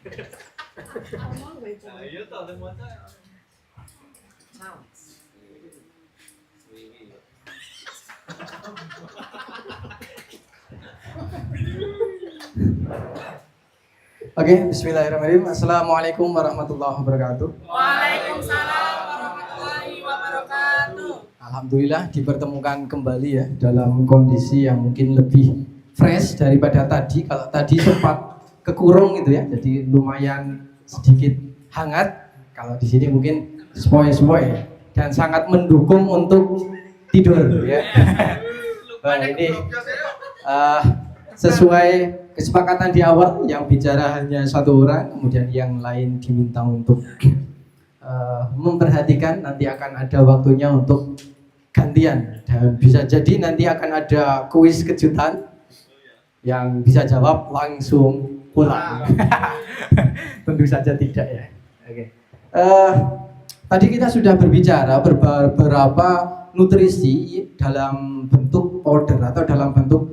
Iya toh ada muat. Oke, bismillahirrahmanirrahim. Assalamualaikum warahmatullahi wabarakatuh. Waalaikumsalam warahmatullahi wabarakatuh. Alhamdulillah dipertemukan kembali ya dalam kondisi yang mungkin lebih fresh daripada tadi. Kalau tadi sempat kekurung gitu ya, jadi lumayan sedikit hangat. Kalau di sini mungkin sepoi-sepoi dan sangat mendukung untuk tidur ya. Nah, ini sesuai kesepakatan di awal, yang bicara hanya satu orang, kemudian yang lain diminta untuk memperhatikan. Nanti akan ada waktunya untuk gantian dan bisa jadi nanti akan ada kuis kejutan yang bisa jawab langsung pulang. Tentu saja tidak ya. Oke. Tadi kita sudah berbicara beberapa nutrisi dalam bentuk powder atau dalam bentuk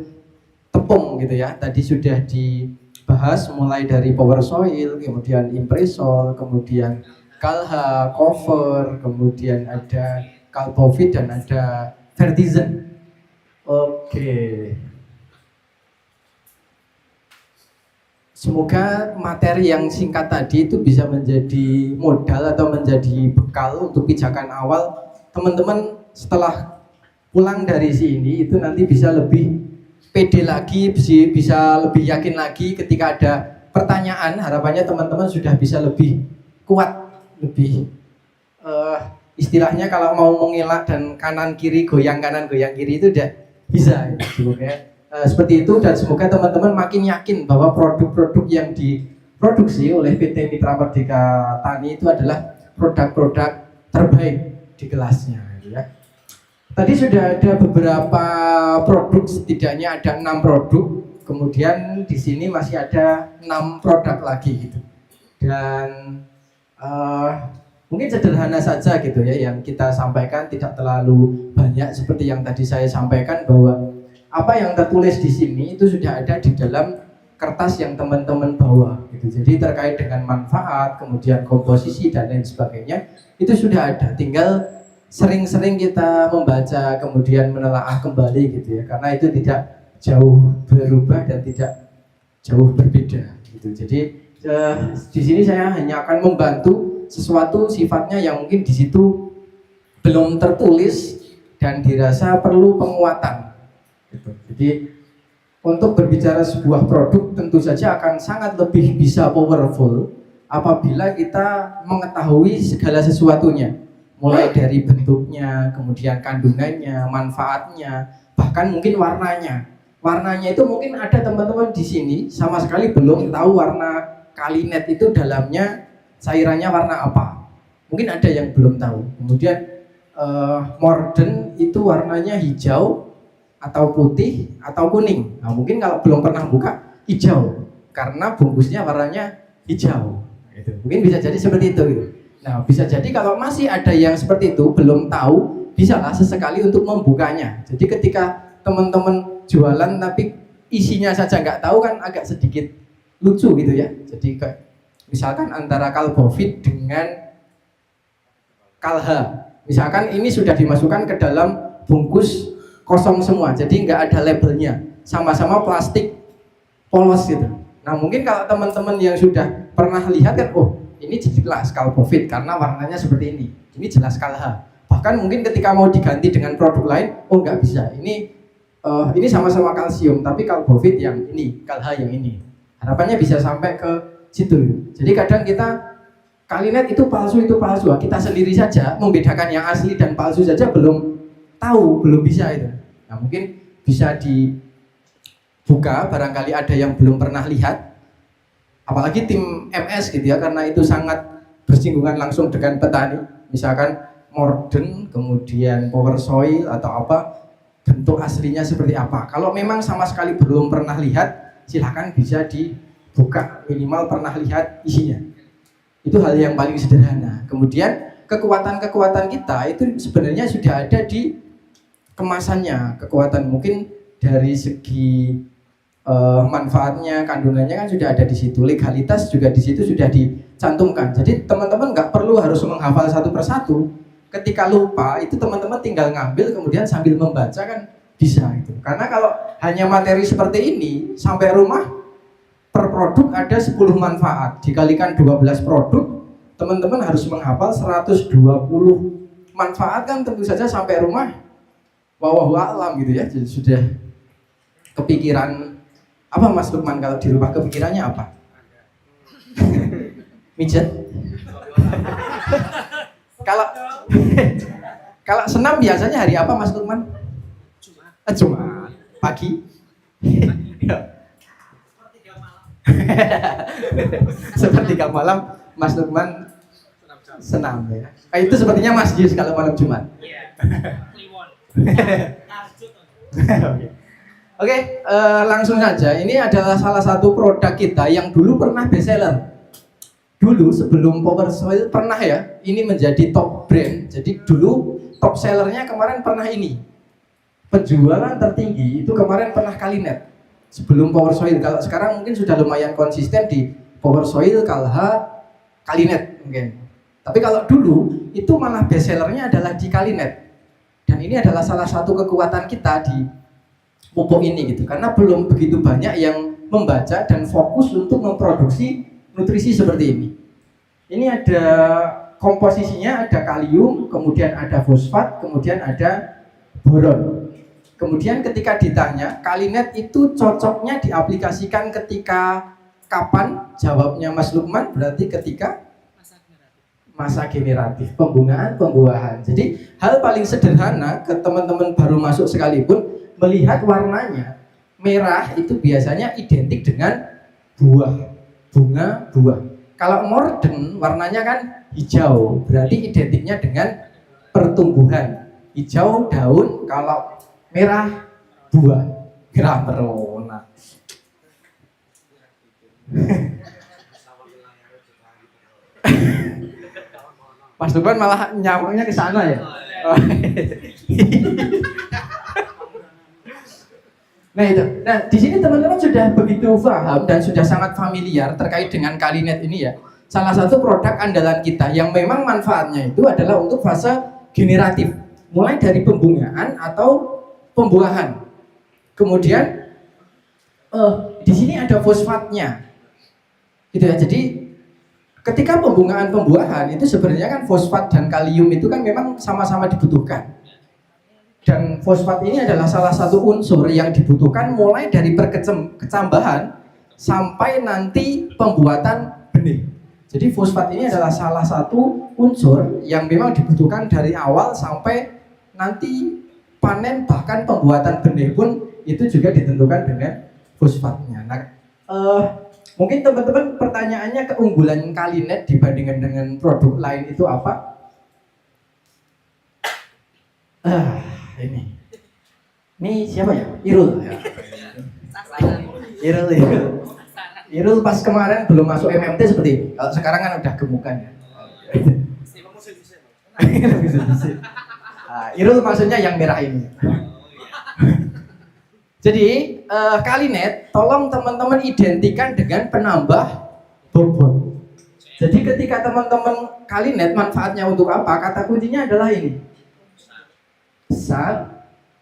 tepung gitu ya. Tadi sudah dibahas mulai dari power soil, kemudian impresol, kemudian kalha, cover, kemudian ada kalpovit dan ada vertizen. Oke. Semoga materi yang singkat tadi itu bisa menjadi modal atau menjadi bekal untuk pijakan awal teman-teman setelah pulang dari sini itu nanti bisa lebih pede lagi, bisa lebih yakin lagi ketika ada pertanyaan. Harapannya teman-teman sudah bisa lebih kuat, lebih istilahnya kalau mau mengelak dan kanan kiri goyang kanan goyang kiri itu udah bisa ya. Semoga seperti itu dan semoga teman-teman makin yakin bahwa produk-produk yang diproduksi oleh PT Mitra Merdeka Tani itu adalah produk-produk terbaik di kelasnya ya. Tadi sudah ada beberapa produk, setidaknya ada 6 produk, kemudian di sini masih ada 6 produk lagi gitu. Dan mungkin sederhana saja gitu ya yang kita sampaikan, tidak terlalu banyak seperti yang tadi saya sampaikan, bahwa apa yang tertulis di sini itu sudah ada di dalam kertas yang teman-teman bawa gitu. Jadi terkait dengan manfaat, kemudian komposisi dan lain sebagainya itu sudah ada. Tinggal sering-sering kita membaca kemudian menelaah kembali gitu ya. Karena itu tidak jauh berubah dan tidak jauh berbeda gitu. Jadi di sini saya hanya akan membantu sesuatu sifatnya yang mungkin di situ belum tertulis dan dirasa perlu penguatan. Gitu. Jadi untuk berbicara sebuah produk tentu saja akan sangat lebih bisa powerful apabila kita mengetahui segala sesuatunya, mulai dari bentuknya, kemudian kandungannya, manfaatnya, bahkan mungkin warnanya. Warnanya itu mungkin ada teman-teman di sini sama sekali belum tahu warna Kalinet itu dalamnya cairannya warna apa. Mungkin ada yang belum tahu. Kemudian Morden itu warnanya hijau atau putih atau kuning. Nah, mungkin kalau belum pernah buka hijau karena bungkusnya warnanya hijau. Gitu. Mungkin bisa jadi seperti itu. Gitu. Nah, bisa jadi kalau masih ada yang seperti itu belum tahu, bisalah sesekali untuk membukanya. Jadi ketika teman-teman jualan tapi isinya saja nggak tahu kan agak sedikit lucu gitu ya. Jadi misalkan antara kalbovit dengan kalha. Misalkan ini sudah dimasukkan ke dalam bungkus kosong semua, jadi nggak ada labelnya, sama-sama plastik polos gitu. Nah mungkin kalau teman-teman yang sudah pernah lihat kan, oh ini jelas kalbovit karena warnanya seperti ini jelas kalha. Bahkan mungkin ketika mau diganti dengan produk lain, oh nggak bisa, ini sama-sama kalsium, tapi kalbovit yang ini, kalha yang ini. Harapannya bisa sampai ke situ. Jadi kadang kita Kalinet itu palsu, kita sendiri saja membedakan yang asli dan palsu saja belum tahu, belum bisa itu. Nah mungkin bisa dibuka, barangkali ada yang belum pernah lihat, apalagi tim MS gitu ya, karena itu sangat bersinggungan langsung dengan petani. Misalkan Morden, kemudian Power Soil atau apa, bentuk aslinya seperti apa. Kalau memang sama sekali belum pernah lihat, silahkan bisa dibuka, minimal pernah lihat isinya. Itu hal yang paling sederhana. Kemudian kekuatan-kekuatan kita itu sebenarnya sudah ada di kemasannya. Kekuatan mungkin dari segi manfaatnya, kandungannya kan sudah ada di situ, legalitas juga di situ sudah dicantumkan. Jadi teman-teman nggak perlu harus menghafal satu persatu. Ketika lupa itu teman-teman tinggal ngambil kemudian sambil membaca kan bisa itu. Karena kalau hanya materi seperti ini sampai rumah per produk ada 10 manfaat dikalikan 12 produk, teman-teman harus menghafal 120 manfaat kan tentu saja sampai rumah wallahu a'lam gitu ya. Jadi sudah kepikiran apa Mas Lukman kalau di rumah kepikirannya apa? Mijet? Kalau kalau senam biasanya hari apa Mas Lukman? Jumat. Pagi? Sepertiga malam Mas Lukman senam ya. Itu sepertinya Mas Yus kalau malam Jumat. Oke, langsung saja. Ini adalah salah satu produk kita yang dulu pernah bestseller. Dulu sebelum Power Soil pernah ya, ini menjadi top brand. Jadi dulu top sellernya kemarin pernah ini. Penjualan tertinggi itu kemarin pernah Kalinet. Sebelum Power Soil, kalau sekarang mungkin sudah lumayan konsisten di Power Soil, Kalha, Kalinet mungkin. Tapi kalau dulu itu malah bestsellernya adalah di Kalinet. Dan ini adalah salah satu kekuatan kita di pupuk ini gitu. Karena belum begitu banyak yang membaca dan fokus untuk memproduksi nutrisi seperti ini. Ini ada komposisinya, ada kalium, kemudian ada fosfat, kemudian ada boron. Kemudian ketika ditanya, Kalinet itu cocoknya diaplikasikan ketika kapan? Jawabnya Mas Lukman berarti ketika masa generatif, pembungaan, pembuahan. Jadi hal paling sederhana ke teman-teman baru masuk sekalipun melihat warnanya merah itu biasanya identik dengan buah, bunga, buah. Kalau morden warnanya kan hijau, berarti identiknya dengan pertumbuhan. Hijau daun, kalau merah buah, merah merona. Mas Tuban malah nyamuknya ke sana ya. Nah itu, di sini teman-teman sudah begitu paham dan sudah sangat familiar terkait dengan Kalinet ini ya. Salah satu produk andalan kita yang memang manfaatnya itu adalah untuk fase generatif, mulai dari pembungaan atau pembuahan. Kemudian di sini ada fosfatnya, gitu ya. Jadi ketika pembungaan pembuahan itu sebenarnya kan fosfat dan kalium itu kan memang sama-sama dibutuhkan. Dan fosfat ini adalah salah satu unsur yang dibutuhkan mulai dari perkecambahan sampai nanti pembuatan benih. Jadi fosfat ini adalah salah satu unsur yang memang dibutuhkan dari awal sampai nanti panen, bahkan pembuatan benih pun itu juga ditentukan dengan fosfatnya. Nah, mungkin teman-teman pertanyaannya keunggulan Kalinet dibandingkan dengan produk lain itu apa? Ini siapa ya? Irul ya. Irul pas kemarin belum masuk MMT seperti ini. Kalau sekarang kan udah gemukan ya. Irul maksudnya yang merah ini. Jadi Kalinet tolong teman-teman identikan dengan penambah bobot. Jadi ketika teman-teman Kalinet manfaatnya untuk apa? Kata kuncinya adalah ini. Besar,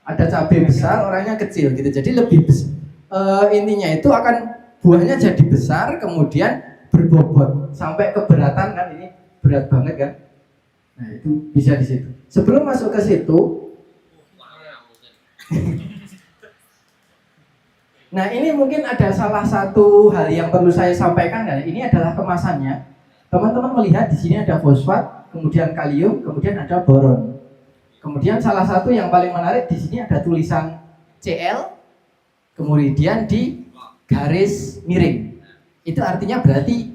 ada cabai besar, orangnya kecil gitu. Jadi lebih intinya itu akan buahnya jadi besar, kemudian berbobot sampai keberatan kan, ini berat banget kan. Nah itu bisa di situ. Sebelum masuk ke situ, nah ini mungkin ada salah satu hal yang perlu saya sampaikan kan. Ini adalah kemasannya. Teman-teman melihat di sini ada fosfat, kemudian kalium, kemudian ada boron. Kemudian salah satu yang paling menarik di sini ada tulisan Cl, kemudian di garis miring. Itu artinya berarti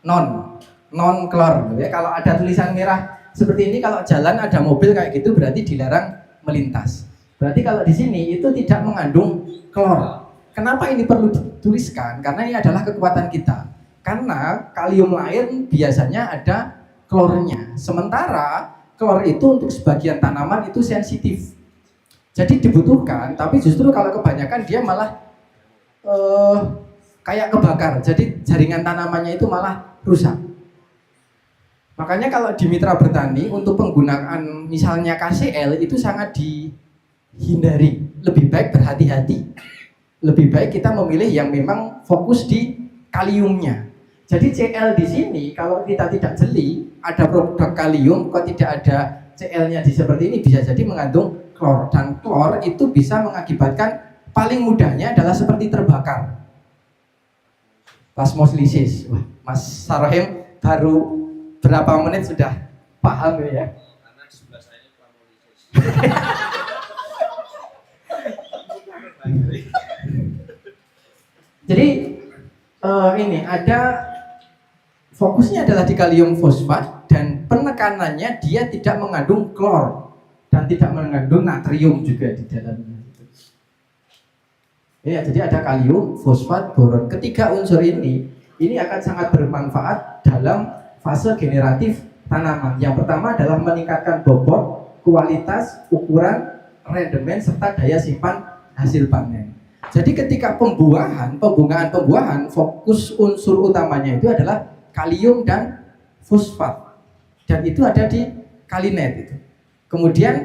non klor. Ya. Kalau ada tulisan merah seperti ini, kalau jalan ada mobil kayak gitu berarti dilarang melintas. Berarti kalau di sini itu tidak mengandung klor. Kenapa ini perlu dituliskan? Karena ini adalah kekuatan kita. Karena kalium lain biasanya ada klornya. Sementara klor itu untuk sebagian tanaman itu sensitif. Jadi dibutuhkan, tapi justru kalau kebanyakan dia malah kayak kebakar. Jadi jaringan tanamannya itu malah rusak. Makanya kalau di mitra bertani untuk penggunaan misalnya KCL itu sangat dihindari. Lebih baik berhati-hati. Lebih baik kita memilih yang memang fokus di kaliumnya. Jadi CL di sini kalau kita tidak jeli, ada produk kalium, kok tidak ada CL-nya di seperti ini, bisa jadi mengandung klor, dan klor itu bisa mengakibatkan paling mudahnya adalah seperti terbakar. Plasmolisis. Wah, Mas Sarohim baru berapa menit sudah paham ya? Karena sebelah saya ini plamolisis. Jadi ini ada fokusnya adalah di kalium fosfat dan penekanannya dia tidak mengandung klor dan tidak mengandung natrium juga di dalamnya. Ya, jadi ada kalium, fosfat, boron. Ketiga unsur ini akan sangat bermanfaat dalam fase generatif tanaman. Yang pertama adalah meningkatkan bobot, kualitas, ukuran, rendemen serta daya simpan hasil panen. Jadi ketika pembungaan, fokus unsur utamanya itu adalah kalium dan fosfat. Dan itu ada di kalinet itu. Kemudian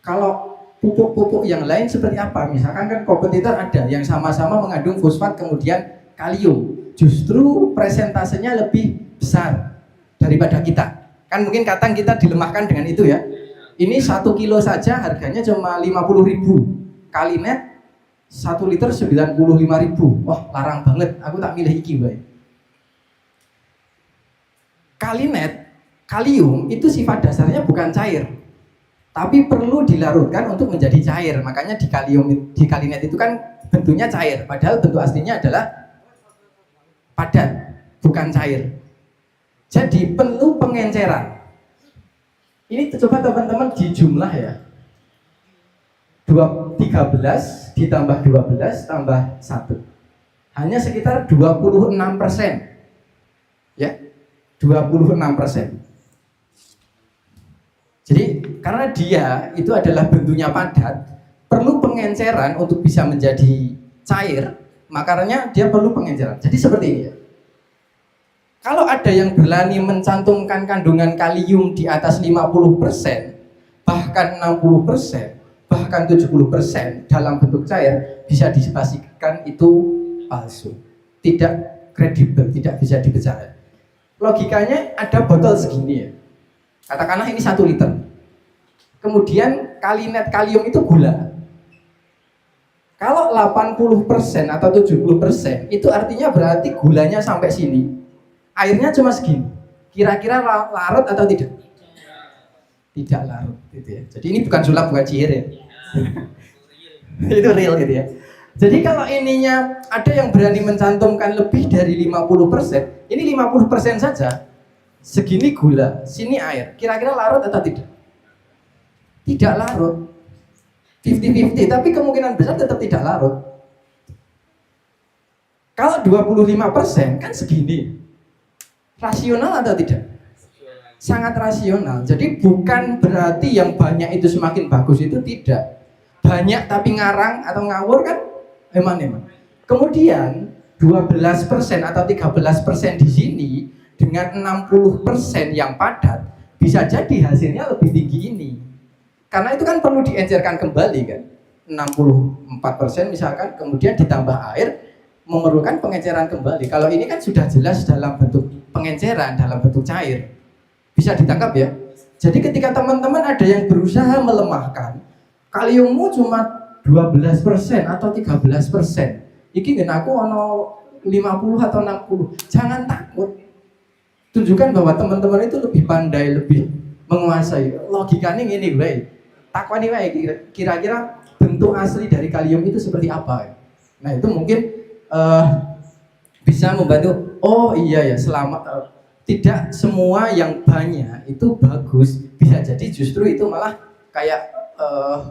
kalau pupuk-pupuk yang lain seperti apa? Misalkan kan kompetitor ada yang sama-sama mengandung fosfat kemudian kalium. Justru presentasenya lebih besar daripada kita. Kan mungkin kadang kita dilemahkan dengan itu ya. Ini 1 kilo saja harganya cuma 50.000. Kalinet 1 liter 95.000. Wah, larang banget. Aku tak milih iki, bae. Kalinet, kalium itu sifat dasarnya bukan cair, tapi perlu dilarutkan untuk menjadi cair. Makanya di kalinet itu kan bentuknya cair, padahal bentuk aslinya adalah padat, bukan cair. Jadi perlu pengenceran. Ini coba teman-teman dijumlah ya. 13 ditambah 12 tambah 1. Hanya sekitar 26%. Ya, 26%. Jadi karena dia itu adalah bentuknya padat, perlu pengenceran untuk bisa menjadi cair, makanya dia perlu pengenceran. Jadi seperti ini ya. Kalau ada yang berani mencantumkan kandungan kalium di atas 50%, bahkan 60%, bahkan 70% dalam bentuk cair, bisa dipastikan itu palsu. Tidak kredibel, tidak bisa dipercaya. Logikanya ada botol segini ya. Katakanlah ini 1 liter. Kemudian kalinet kalium itu gula. Kalau 80% atau 70%, itu artinya berarti gulanya sampai sini. Airnya cuma segini. Kira-kira larut atau tidak? Tidak larut gitu ya. Jadi ini bukan sulap, bukan sihir ya. Itu real gitu ya. Jadi kalau ininya ada yang berani mencantumkan lebih dari 50%, ini 50% saja. Segini gula, sini air. Kira-kira larut atau tidak? Tidak larut. 50-50, tapi kemungkinan besar tetap tidak larut. Kalau 25% kan segini. Rasional atau tidak? Sangat rasional. Jadi bukan berarti yang banyak itu semakin bagus, itu tidak. Banyak tapi ngarang atau ngawur kan emang. Kemudian 12% atau 13% di sini dengan 60% yang padat, bisa jadi hasilnya lebih tinggi ini. Karena itu kan perlu diencerkan kembali kan. 64% misalkan, kemudian ditambah air, memerlukan pengenceran kembali. Kalau ini kan sudah jelas dalam bentuk pengenceran, dalam bentuk cair. Bisa ditangkap ya. Jadi ketika teman-teman ada yang berusaha melemahkan, kaliummu cuma 12% atau 13%. Iki ngen aku ono 50 atau 60. Jangan takut. Tunjukkan bahwa teman-teman itu lebih pandai, lebih menguasai. Logikanya gini, baik. Takwani wae kira-kira bentuk asli dari kalium itu seperti apa? Nah, itu mungkin bisa membantu. Oh iya ya, selamat. Tidak semua yang banyak itu bagus. Bisa jadi justru itu malah kayak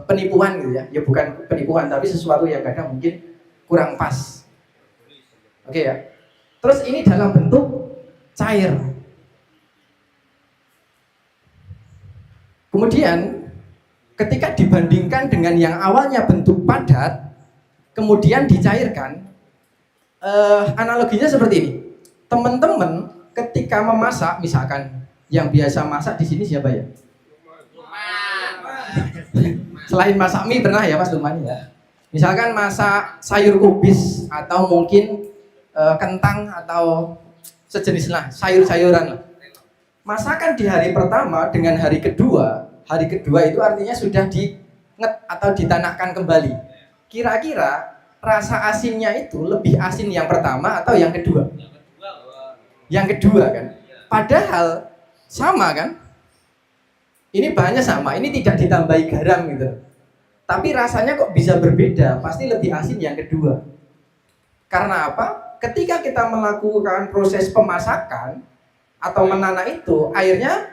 penipuan gitu ya. Ya bukan penipuan, tapi sesuatu yang kadang mungkin kurang pas. Oke ya. Terus ini dalam bentuk cair. Kemudian ketika dibandingkan dengan yang awalnya bentuk padat, kemudian dicairkan. Analoginya seperti ini. Teman-teman ketika memasak, misalkan yang biasa masak di sini siapa ya? Selain masak mie pernah ya Mas Lukman ya? Misalkan masak sayur kubis atau mungkin kentang atau sejenis lah, sayur-sayuran lah. Masakan di hari pertama dengan hari kedua itu artinya sudah diinget atau ditanahkan kembali. Kira-kira rasa asinnya itu lebih asin yang pertama atau yang kedua? Yang kedua kan? Padahal sama kan? Ini bahannya sama, ini tidak ditambahi garam gitu. Tapi rasanya kok bisa berbeda, pasti lebih asin yang kedua. Karena apa? Ketika kita melakukan proses pemasakan atau menanah itu, airnya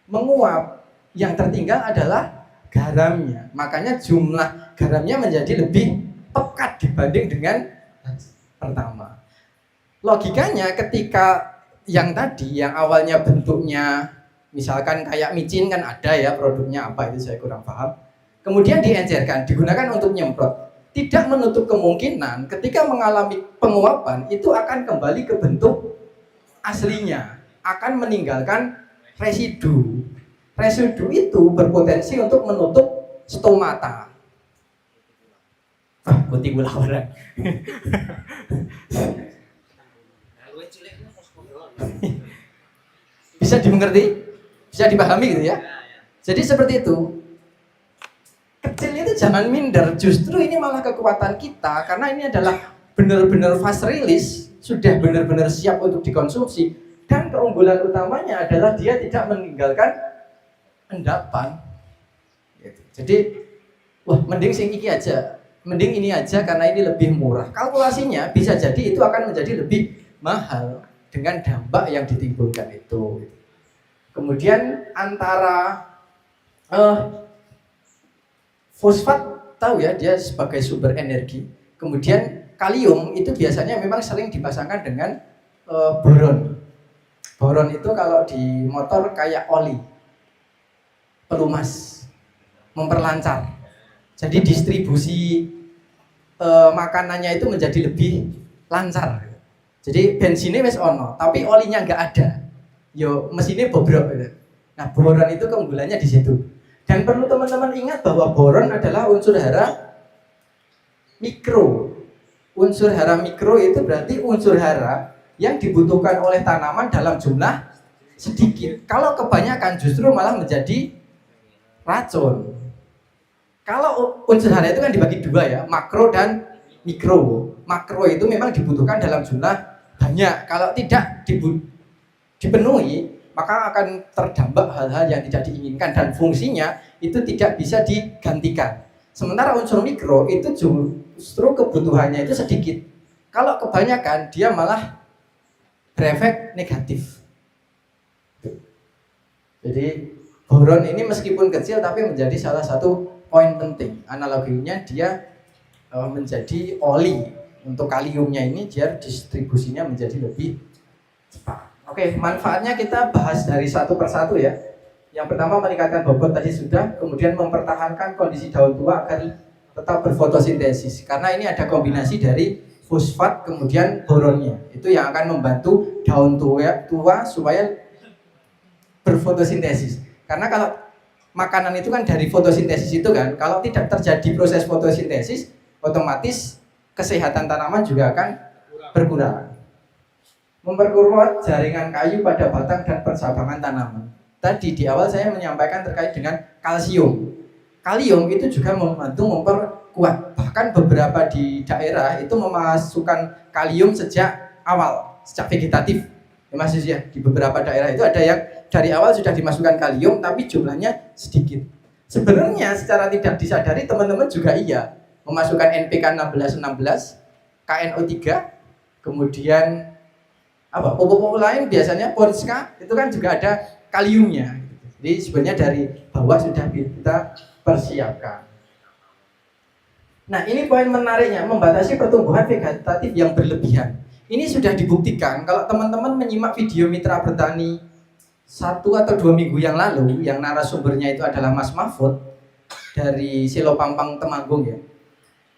menguap. Yang tertinggal adalah garamnya. Makanya jumlah garamnya menjadi lebih pekat dibanding dengan pertama. Logikanya ketika yang tadi, yang awalnya bentuknya misalkan kayak micin kan ada ya produknya apa itu saya kurang paham. Kemudian diencerkan, digunakan untuk nyemprot. Tidak menutup kemungkinan ketika mengalami penguapan itu akan kembali ke bentuk aslinya, akan meninggalkan residu. Residu itu berpotensi untuk menutup stomata. Putih gula orang. Bisa dimengerti? Bisa dipahami gitu ya? Jadi seperti itu. Kecil itu jangan minder, justru ini malah kekuatan kita karena ini adalah benar-benar fast release, sudah benar-benar siap untuk dikonsumsi dan keunggulan utamanya adalah dia tidak meninggalkan endapan. Jadi, wah mending sing iki aja. Mending ini aja karena ini lebih murah. Kalkulasinya bisa jadi itu akan menjadi lebih mahal dengan dampak yang ditimbulkan itu. Kemudian antara fosfat tahu ya dia sebagai sumber energi. Kemudian kalium itu biasanya memang sering dipasangkan dengan boron. Boron itu kalau di motor kayak oli, pelumas, memperlancar. Jadi distribusi makanannya itu menjadi lebih lancar. Jadi bensinnya wis ono, tapi olinya nggak ada. Yo mesinnya bobrok. Nah boron itu keunggulannya di situ. Dan perlu teman-teman ingat bahwa boron adalah unsur hara mikro. Unsur hara mikro itu berarti unsur hara yang dibutuhkan oleh tanaman dalam jumlah sedikit. Kalau kebanyakan justru malah menjadi racun. Kalau unsur hara itu kan dibagi dua ya, makro dan mikro. Makro itu memang dibutuhkan dalam jumlah banyak. Kalau tidak dipenuhi, maka akan terdampak hal-hal yang tidak diinginkan dan fungsinya itu tidak bisa digantikan. Sementara unsur mikro itu justru kebutuhannya itu sedikit. Kalau kebanyakan dia malah berefek negatif. Jadi boron ini meskipun kecil tapi menjadi salah satu poin penting. Analoginya dia menjadi oli. Untuk kaliumnya ini dia distribusinya menjadi lebih cepat. Oke, manfaatnya kita bahas dari satu persatu ya. Yang pertama meningkatkan bobot tadi sudah, kemudian mempertahankan kondisi daun tua agar tetap berfotosintesis. Karena ini ada kombinasi dari fosfat kemudian boronnya. Itu yang akan membantu daun tua supaya berfotosintesis. Karena kalau makanan itu kan dari fotosintesis itu kan, kalau tidak terjadi proses fotosintesis, otomatis kesehatan tanaman juga akan berkurang. Memperkuat jaringan kayu pada batang dan persabangan tanaman. Tadi di awal saya menyampaikan terkait dengan kalsium. Kalium itu juga membantu memperkuat. Bahkan beberapa di daerah itu memasukkan kalium sejak awal, sejak vegetatif. Ya Mas ya, di beberapa daerah itu ada yang dari awal sudah dimasukkan kalium tapi jumlahnya sedikit. Sebenarnya secara tidak disadari teman-teman juga iya memasukkan NPK 1616, KNO3, kemudian apa pupuk lain biasanya Ponska itu kan juga ada kaliumnya. Jadi sebenarnya dari bawah sudah kita persiapkan. Nah ini poin menariknya, membatasi pertumbuhan vegetatif yang berlebihan. Ini sudah dibuktikan kalau teman-teman menyimak video Mitra Bertani 1 atau 2 minggu yang lalu, yang narasumbernya itu adalah Mas Mahfud dari Silo Pampang Temanggung ya.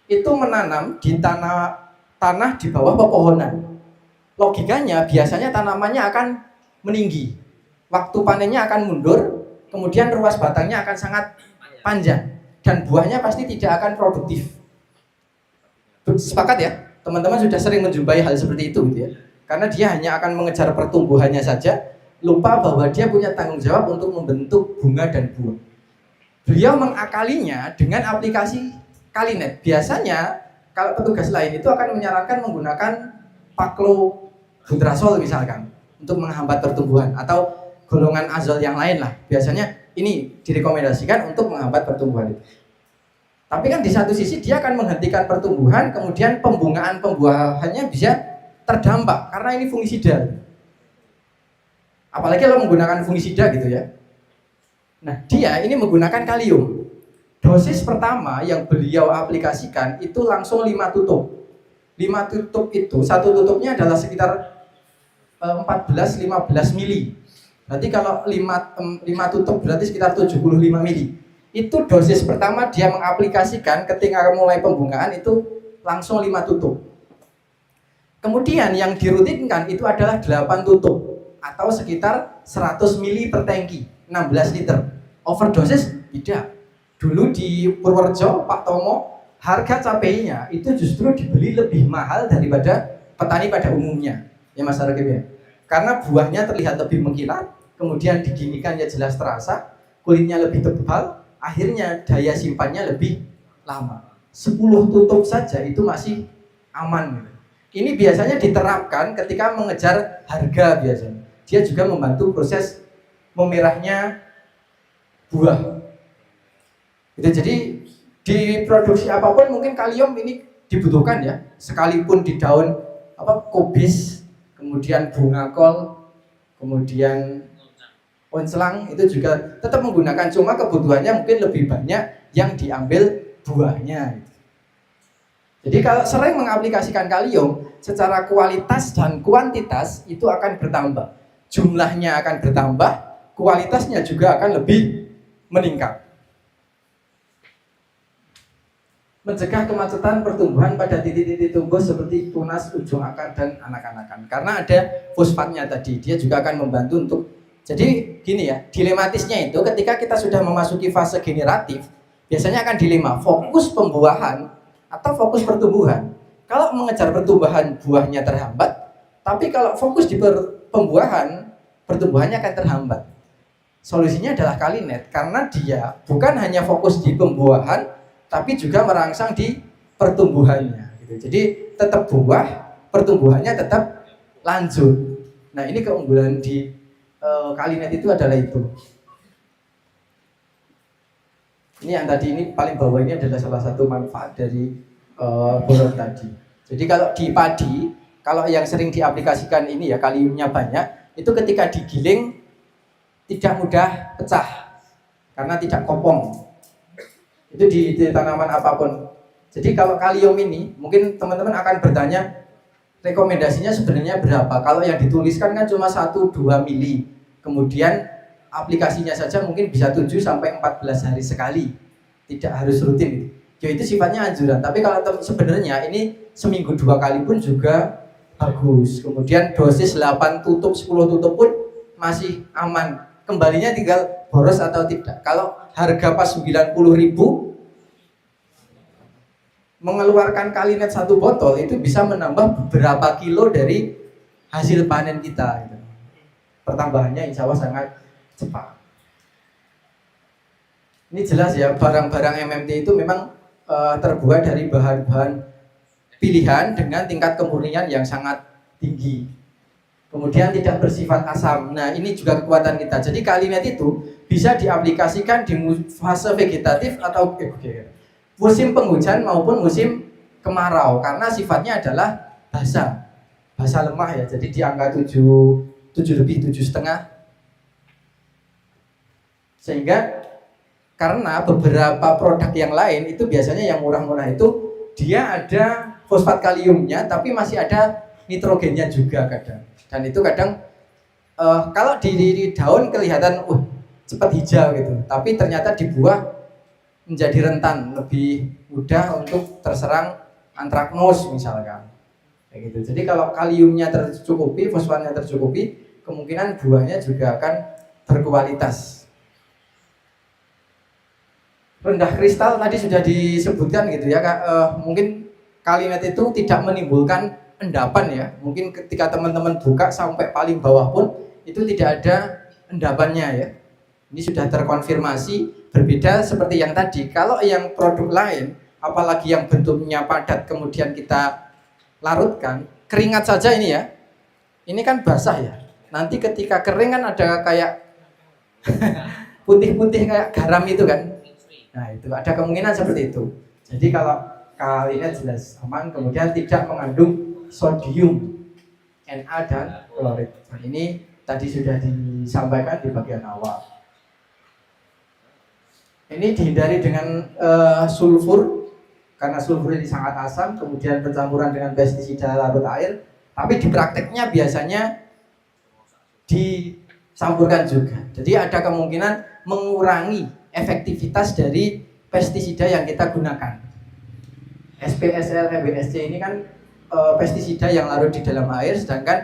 itu menanam di tanah di bawah pepohonan. Logikanya biasanya tanamannya akan meninggi, waktu panennya akan mundur, kemudian ruas batangnya akan sangat panjang dan buahnya pasti tidak akan produktif. Sepakat ya? Teman-teman sudah sering menjumpai hal seperti itu gitu ya. Karena dia hanya akan mengejar pertumbuhannya saja, lupa bahwa dia punya tanggung jawab untuk membentuk bunga dan buah. Beliau mengakalinya dengan aplikasi Kalinet. Biasanya kalau petugas lain itu akan menyarankan menggunakan paklobutrasol misalkan untuk menghambat pertumbuhan, atau golongan azol yang lain lah. Biasanya ini direkomendasikan untuk menghambat pertumbuhan itu. Tapi kan di satu sisi dia akan menghentikan pertumbuhan, kemudian pembungaan pembuahannya bisa terdampak karena ini fungisida. Apalagi kalau menggunakan fungisida gitu ya. Nah, dia ini menggunakan kalium. Dosis pertama yang beliau aplikasikan itu langsung 5 tutup. 5 tutup itu, satu tutupnya adalah sekitar 14-15 mili. Berarti kalau 5 tutup berarti sekitar 75 mili. Itu dosis pertama dia mengaplikasikan ketika mulai pembungaan itu langsung 5 tutup. Kemudian yang dirutinkan itu adalah 8 tutup atau sekitar 100 mili per tangki, 16 liter. Overdosis tidak. Dulu di Purworejo, Pak Tomo, harga cabainya itu justru dibeli lebih mahal daripada petani pada umumnya, ya Mas Rakib ya. Karena buahnya terlihat lebih mengkilat, kemudian diginikan ya jelas terasa, kulitnya lebih tebal, akhirnya daya simpannya lebih lama. 10 tutup saja itu masih aman. Ini biasanya diterapkan ketika mengejar harga biasanya. Dia juga membantu proses memerahnya buah. Itu jadi di produksi apapun mungkin kalium ini dibutuhkan ya. Sekalipun di daun kobis, kemudian bunga kol, kemudian oncelang itu juga tetap menggunakan, cuma kebutuhannya mungkin lebih banyak yang diambil buahnya. Jadi kalau sering mengaplikasikan kalium, secara kualitas dan kuantitas itu akan bertambah. Jumlahnya akan bertambah, kualitasnya juga akan lebih meningkat. Mencegah kemacetan pertumbuhan pada titik-titik tumbuh seperti tunas, ujung akar, dan anak-anakan. Karena ada fosfatnya tadi, dia juga akan membantu untuk. Jadi gini ya, dilematisnya itu ketika kita sudah memasuki fase generatif, biasanya akan dilema, fokus pembuahan atau fokus pertumbuhan. Kalau mengejar pertumbuhan, buahnya terhambat, tapi kalau fokus di pembuahan, pertumbuhannya akan terhambat. Solusinya adalah Kalinet, karena dia bukan hanya fokus di pembuahan, tapi juga merangsang di pertumbuhannya. Gitu. Jadi tetap buah, pertumbuhannya tetap lanjut. Nah ini keunggulan di Kalinet itu adalah itu. Ini yang tadi ini paling bawah ini adalah salah satu manfaat dari boron tadi. Jadi kalau di padi, kalau yang sering diaplikasikan ini ya kaliumnya banyak, itu ketika digiling tidak mudah pecah karena tidak kopong. Itu di tanaman apapun. Jadi kalau kalium ini mungkin teman-teman akan bertanya rekomendasinya sebenarnya berapa. Kalau yang dituliskan kan cuma 1-2 mili, kemudian aplikasinya saja mungkin bisa 7-14 hari sekali, tidak harus rutin. Ya itu sifatnya anjuran, tapi kalau sebenarnya ini seminggu 2 kali pun juga bagus. Kemudian dosis 8 tutup, 10 tutup pun masih aman. Kembalinya tinggal boros atau tidak. Kalau harga pas 90.000, mengeluarkan Kalinet 1 botol itu bisa menambah beberapa kilo dari hasil panen kita. Pertambahannya insya Allah sangat cepat. Ini jelas ya, barang-barang MMT itu memang terbuat dari bahan-bahan pilihan dengan tingkat kemurnian yang sangat tinggi. Kemudian tidak bersifat asam. Nah ini juga kekuatan kita. Jadi Kalinet itu bisa diaplikasikan di fase vegetatif atau musim penghujan maupun musim kemarau, karena sifatnya adalah basah lemah ya. Jadi di angka 7 lebih 7,5. Sehingga karena beberapa produk yang lain itu biasanya yang murah-murah itu dia ada fosfat kaliumnya tapi masih ada nitrogennya juga kadang. Dan itu kadang kalau di daun kelihatan cepat hijau gitu, tapi ternyata di buah menjadi rentan, lebih mudah untuk terserang antraknose misalkan. Kayak gitu. Jadi kalau kaliumnya tercukupi, fosfatnya tercukupi, kemungkinan buahnya juga akan berkualitas. Rendah kristal tadi sudah disebutkan gitu ya, mungkin Kalinet itu tidak menimbulkan endapan ya. Mungkin ketika teman-teman buka sampai paling bawah pun itu tidak ada endapannya ya. Ini sudah terkonfirmasi, berbeda seperti yang tadi. Kalau yang produk lain, apalagi yang bentuknya padat kemudian kita larutkan, keringat saja ini ya. Ini kan basah ya. Nanti ketika kering kan ada kayak putih-putih kayak garam itu kan. Nah, itu ada kemungkinan seperti itu. Jadi kalau Kalinet jelas aman, kemudian tidak mengandung sodium, Na dan klorid. Nah, ini tadi sudah disampaikan di bagian awal. Ini dihindari dengan sulfur, karena sulfur ini sangat asam, kemudian pencampuran dengan pestisida larut air, tapi di prakteknya biasanya dicampurkan juga. Jadi ada kemungkinan mengurangi efektivitas dari pestisida yang kita gunakan. SPSL, MBSC ini kan pestisida yang larut di dalam air, sedangkan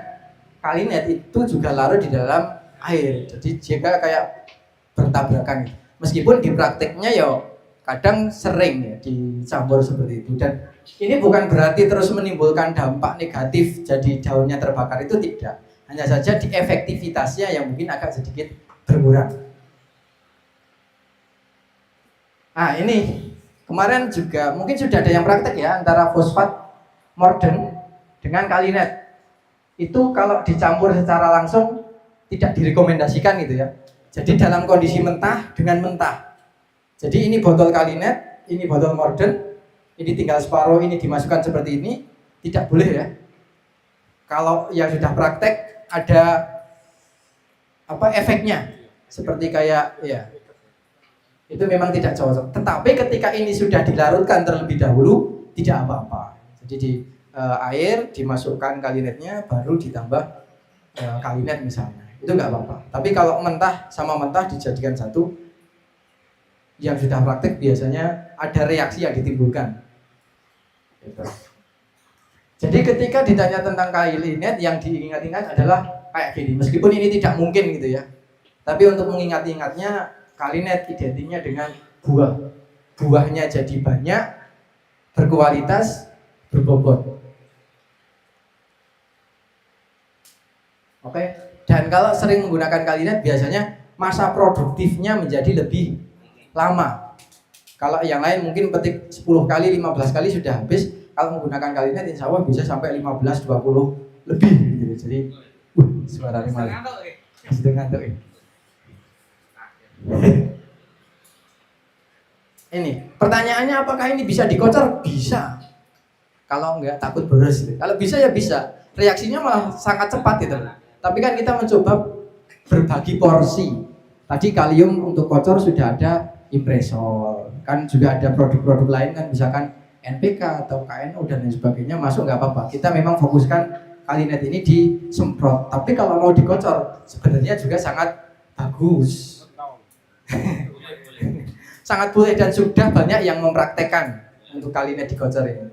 Kalinet itu juga larut di dalam air. Jadi jika kayak bertabrakan. Meskipun di prakteknya ya kadang sering ya dicampur seperti itu, dan ini bukan berarti terus menimbulkan dampak negatif jadi daunnya terbakar, itu tidak. Hanya saja di efektivitasnya yang mungkin agak sedikit berkurang. Nah ini kemarin juga mungkin sudah ada yang praktek ya, antara fosfat morden dengan Kalinet. Itu kalau dicampur secara langsung tidak direkomendasikan gitu ya. Jadi dalam kondisi mentah dengan mentah. Jadi ini botol Kalinet, ini botol morden, ini tinggal separuh, ini dimasukkan seperti ini, tidak boleh ya. Kalau yang sudah praktek ada efeknya, seperti kayak ya, itu memang tidak cocok. Tetapi ketika ini sudah dilarutkan terlebih dahulu, tidak apa-apa. Jadi di air dimasukkan Kalinetnya, baru ditambah Kalinet misalnya, itu nggak apa-apa. Tapi kalau mentah sama mentah dijadikan satu, yang sudah praktek biasanya ada reaksi yang ditimbulkan gitu. Jadi ketika ditanya tentang Kalinet, yang diingat-ingat adalah kayak gini, meskipun ini tidak mungkin gitu ya, tapi untuk mengingat-ingatnya, Kalinet identiknya dengan buah. Buahnya jadi banyak, berkualitas, berbobot. Oke, dan kalau sering menggunakan Kalinet biasanya masa produktifnya menjadi lebih lama. Kalau yang lain mungkin petik 10 kali, 15 kali sudah habis. Kalau menggunakan Kalinet insya Allah bisa sampai 15, 20 lebih gitu. Jadi suara malah sedang ngantuk ya. Ini pertanyaannya, apakah ini bisa dikocor? Bisa. Kalau enggak takut boros gitu. Kalau bisa ya bisa. Reaksinya malah sangat cepat gitu. Tapi kan kita mencoba berbagi porsi. Tadi kalium untuk kocor sudah ada Impresol. Kan juga ada produk-produk lain kan, misalkan NPK atau KNO dan lain sebagainya, masuk nggak apa-apa. Kita memang fokuskan Kalinet ini disemprot. Tapi kalau mau dikocor sebenarnya juga sangat bagus. Sangat boleh, dan sudah banyak yang mempraktekkan untuk Kalinet dikocor ini.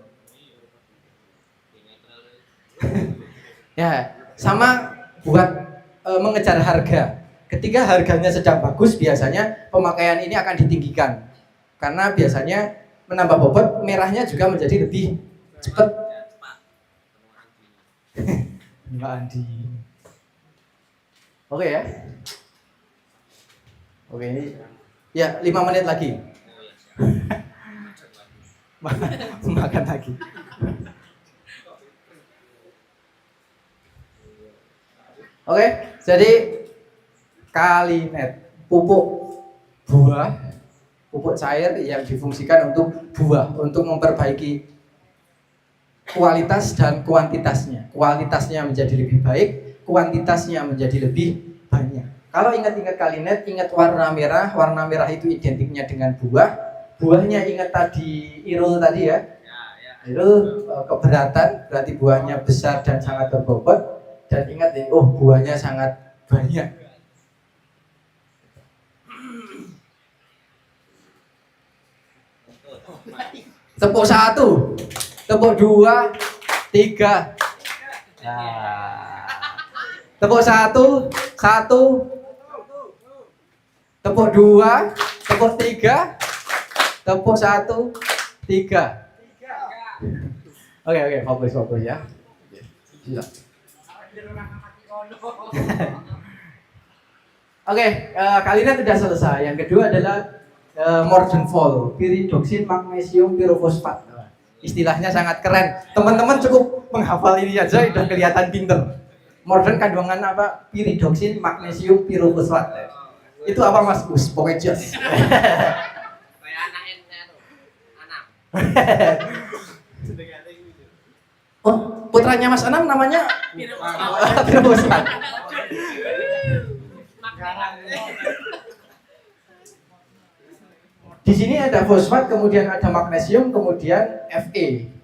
Ya, sama buat mengejar harga. Ketika harganya sedang bagus, biasanya pemakaian ini akan ditinggikan. Karena biasanya menambah bobot, merahnya juga menjadi lebih cepat. Mbak Andi. Oke ya. Oke, ini ya 5 menit lagi. Makan lagi. Oke, jadi Kalinet, pupuk buah, pupuk cair yang difungsikan untuk buah, untuk memperbaiki kualitas dan kuantitasnya. Kualitasnya menjadi lebih baik, kuantitasnya menjadi lebih banyak. Kalau ingat-ingat Kalinet, ingat warna merah. Warna merah itu identiknya dengan buah. Buahnya ingat tadi Irul tadi ya. Irul keberatan, berarti buahnya besar dan sangat berbobot. Dan ingat nih, buahnya sangat banyak. Tepuk 1, tepuk 2, 3. Nah. Tepuk 1, 1. Tepuk 2, tepuk 3. Tepuk 1, 3. Oke, fokus ya. Siap. Oke, kali ini sudah selesai. Yang kedua adalah Morgenthau, pyridoxin magnesium pirofosfat. Istilahnya sangat keren. Teman-teman cukup menghafal ini aja udah kelihatan pinter. Morden kandungan apa? Pyridoxin magnesium pirofosfat. Itu apa Mas Gus? Pokoknya just. Kayak anak. Oh, putranya Mas Anam namanya pirofosfat. Di sini ada fosfat, kemudian ada magnesium, kemudian Fe.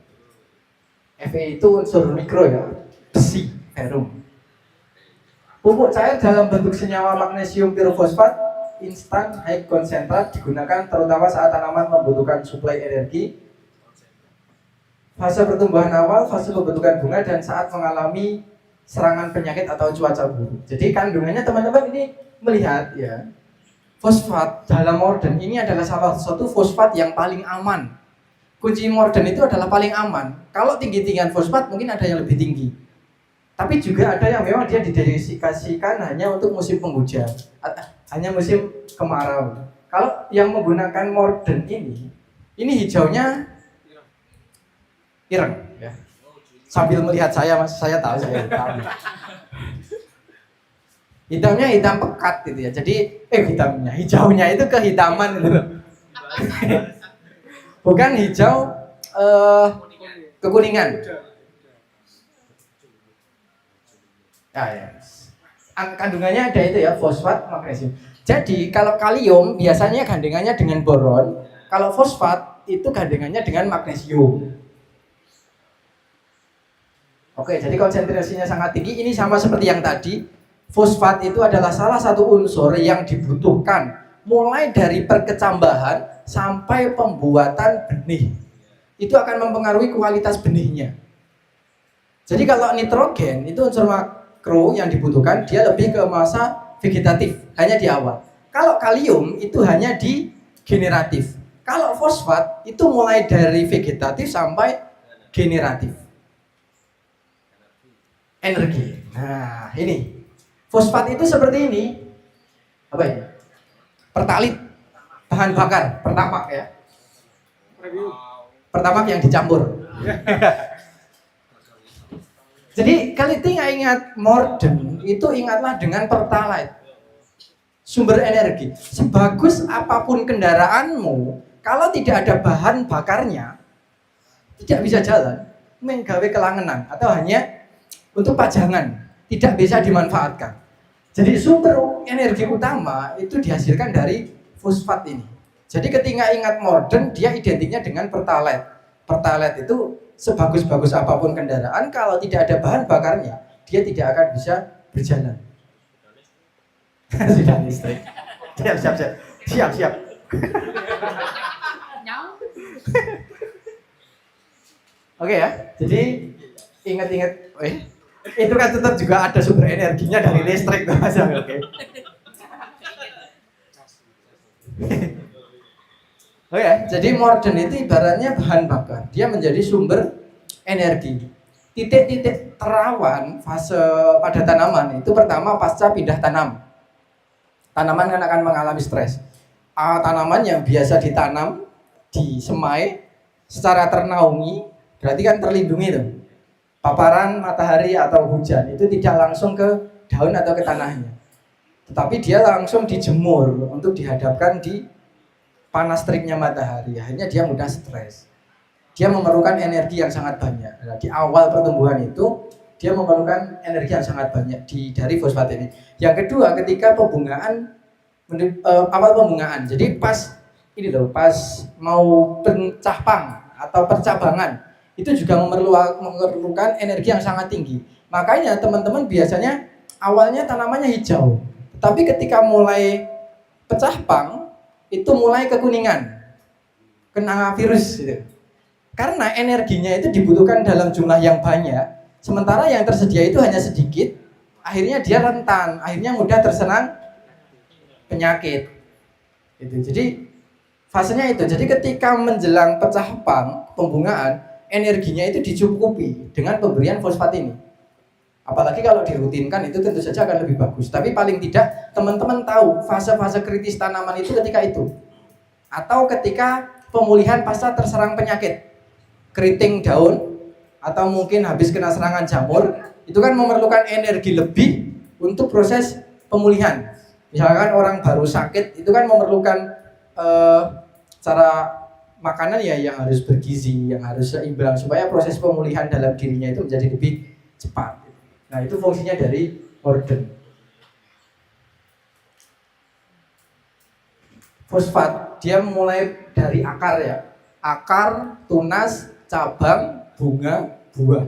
Fe itu unsur mikro ya, besi, ferrum. Pupuk cair dalam bentuk senyawa magnesium pirofosfat instan high konsentrat digunakan terutama saat tanaman membutuhkan suplai energi, fase pertumbuhan awal, fase pembentukan bunga, dan saat mengalami serangan penyakit atau cuaca buruk. Jadi kandungannya teman-teman ini melihat ya. Fosfat dalam Morden ini adalah salah satu fosfat yang paling aman. Kunci Morden itu adalah paling aman. Kalau tinggi-tinggian fosfat mungkin ada yang lebih tinggi. Tapi juga ada yang memang dia didedikasikan hanya untuk musim penghujan, hanya musim kemarau. Kalau yang menggunakan Morden ini hijaunya ireng ya. Sambil melihat saya Mas, saya tahu saya tahu. Hitamnya hitam pekat gitu ya. Jadi hijaunya itu kehitaman gitu loh. Bukan hijau kekuningan. Ya. Kandungannya ada itu ya, fosfat, magnesium. Jadi kalau kalium biasanya gandengannya dengan boron, kalau fosfat itu gandengannya dengan magnesium. Oke, jadi konsentrasinya sangat tinggi. Ini sama seperti yang tadi. Fosfat itu adalah salah satu unsur yang dibutuhkan mulai dari perkecambahan sampai pembuatan benih. Itu akan mempengaruhi kualitas benihnya. Jadi kalau nitrogen itu unsur makro yang dibutuhkan, dia lebih ke masa vegetatif, hanya di awal. Kalau kalium itu hanya di generatif. Kalau fosfat itu mulai dari vegetatif sampai generatif. Energi. Nah, ini. Fosfat itu seperti ini. Apa ini? Pertalit. Bahan bakar, pertamak ya. Pertamak yang dicampur. Jadi kalau tidak ingat Morden, itu ingatlah dengan pertalite. Sumber energi. Sebagus apapun kendaraanmu, kalau tidak ada bahan bakarnya, tidak bisa jalan. Menggawe kelangenan atau hanya untuk pajangan, tidak bisa dimanfaatkan. Jadi sumber energi utama itu dihasilkan dari fosfat ini. Jadi ketika ingat Morden, dia identiknya dengan pertalite. Pertalite itu sebagus-bagus apapun kendaraan, kalau tidak ada bahan bakarnya, dia tidak akan bisa berjalan. Sudah listrik. Siap. Oke ya, jadi ingat-ingat, itu kan tetap juga ada sumber energinya dari listrik tuh Mas. Oke. Oh ya, jadi Morden itu ibaratnya bahan bakar. Dia menjadi sumber energi. Titik-titik terawan fase pada tanaman itu pertama pasca pindah tanam. Tanaman kan akan mengalami stres. Tanaman yang biasa ditanam di semai secara ternaungi, berarti kan terlindungi tuh. Paparan matahari atau hujan itu tidak langsung ke daun atau ke tanahnya. Tetapi dia langsung dijemur untuk dihadapkan di panas teriknya matahari, akhirnya dia mudah stres. Dia memerlukan energi yang sangat banyak. Nah, di awal pertumbuhan itu dia memerlukan energi yang sangat banyak dari fosfat ini. Yang kedua, ketika pembungaan, awal pembungaan. Jadi pas mau pencapang atau percabangan, itu juga memerlukan energi yang sangat tinggi. Makanya teman-teman biasanya awalnya tanamannya hijau, tapi ketika mulai pecah pang itu mulai kekuningan, kena virus gitu. Karena energinya itu dibutuhkan dalam jumlah yang banyak, sementara yang tersedia itu hanya sedikit, akhirnya dia rentan, akhirnya mudah terserang penyakit. Gitu. Jadi fasenya itu. Jadi ketika menjelang pecah pang, pembungaan, energinya itu dicukupi dengan pemberian fosfat ini. Apalagi kalau dirutinkan itu tentu saja akan lebih bagus. Tapi paling tidak teman-teman tahu fase-fase kritis tanaman itu ketika itu. Atau ketika pemulihan pasca terserang penyakit. Keriting daun atau mungkin habis kena serangan jamur, itu kan memerlukan energi lebih untuk proses pemulihan. Misalkan orang baru sakit itu kan memerlukan cara makanan ya yang harus bergizi, yang harus seimbang supaya proses pemulihan dalam dirinya itu menjadi lebih cepat. Nah, itu fungsinya dari Morden. Fosfat, dia mulai dari akar ya. Akar, tunas, cabang, bunga, buah.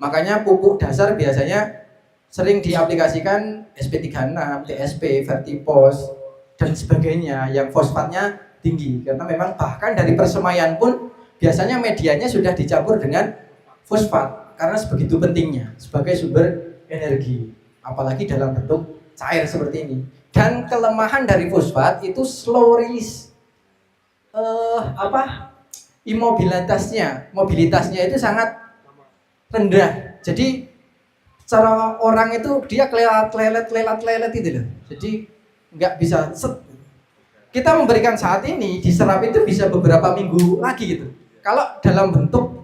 Makanya pupuk dasar biasanya sering diaplikasikan SP36, TSP, Vertipos, dan sebagainya yang fosfatnya tinggi. Karena memang bahkan dari persemaian pun biasanya medianya sudah dicampur dengan fosfat. Karena sebegitu pentingnya sebagai sumber energi, apalagi dalam bentuk cair seperti ini. Dan kelemahan dari fosfat itu slow release, mobilitasnya itu sangat rendah. Jadi cara orang itu dia lelet itu loh. Jadi nggak bisa set. Kita memberikan saat ini diserap itu bisa beberapa minggu lagi gitu. Kalau dalam bentuk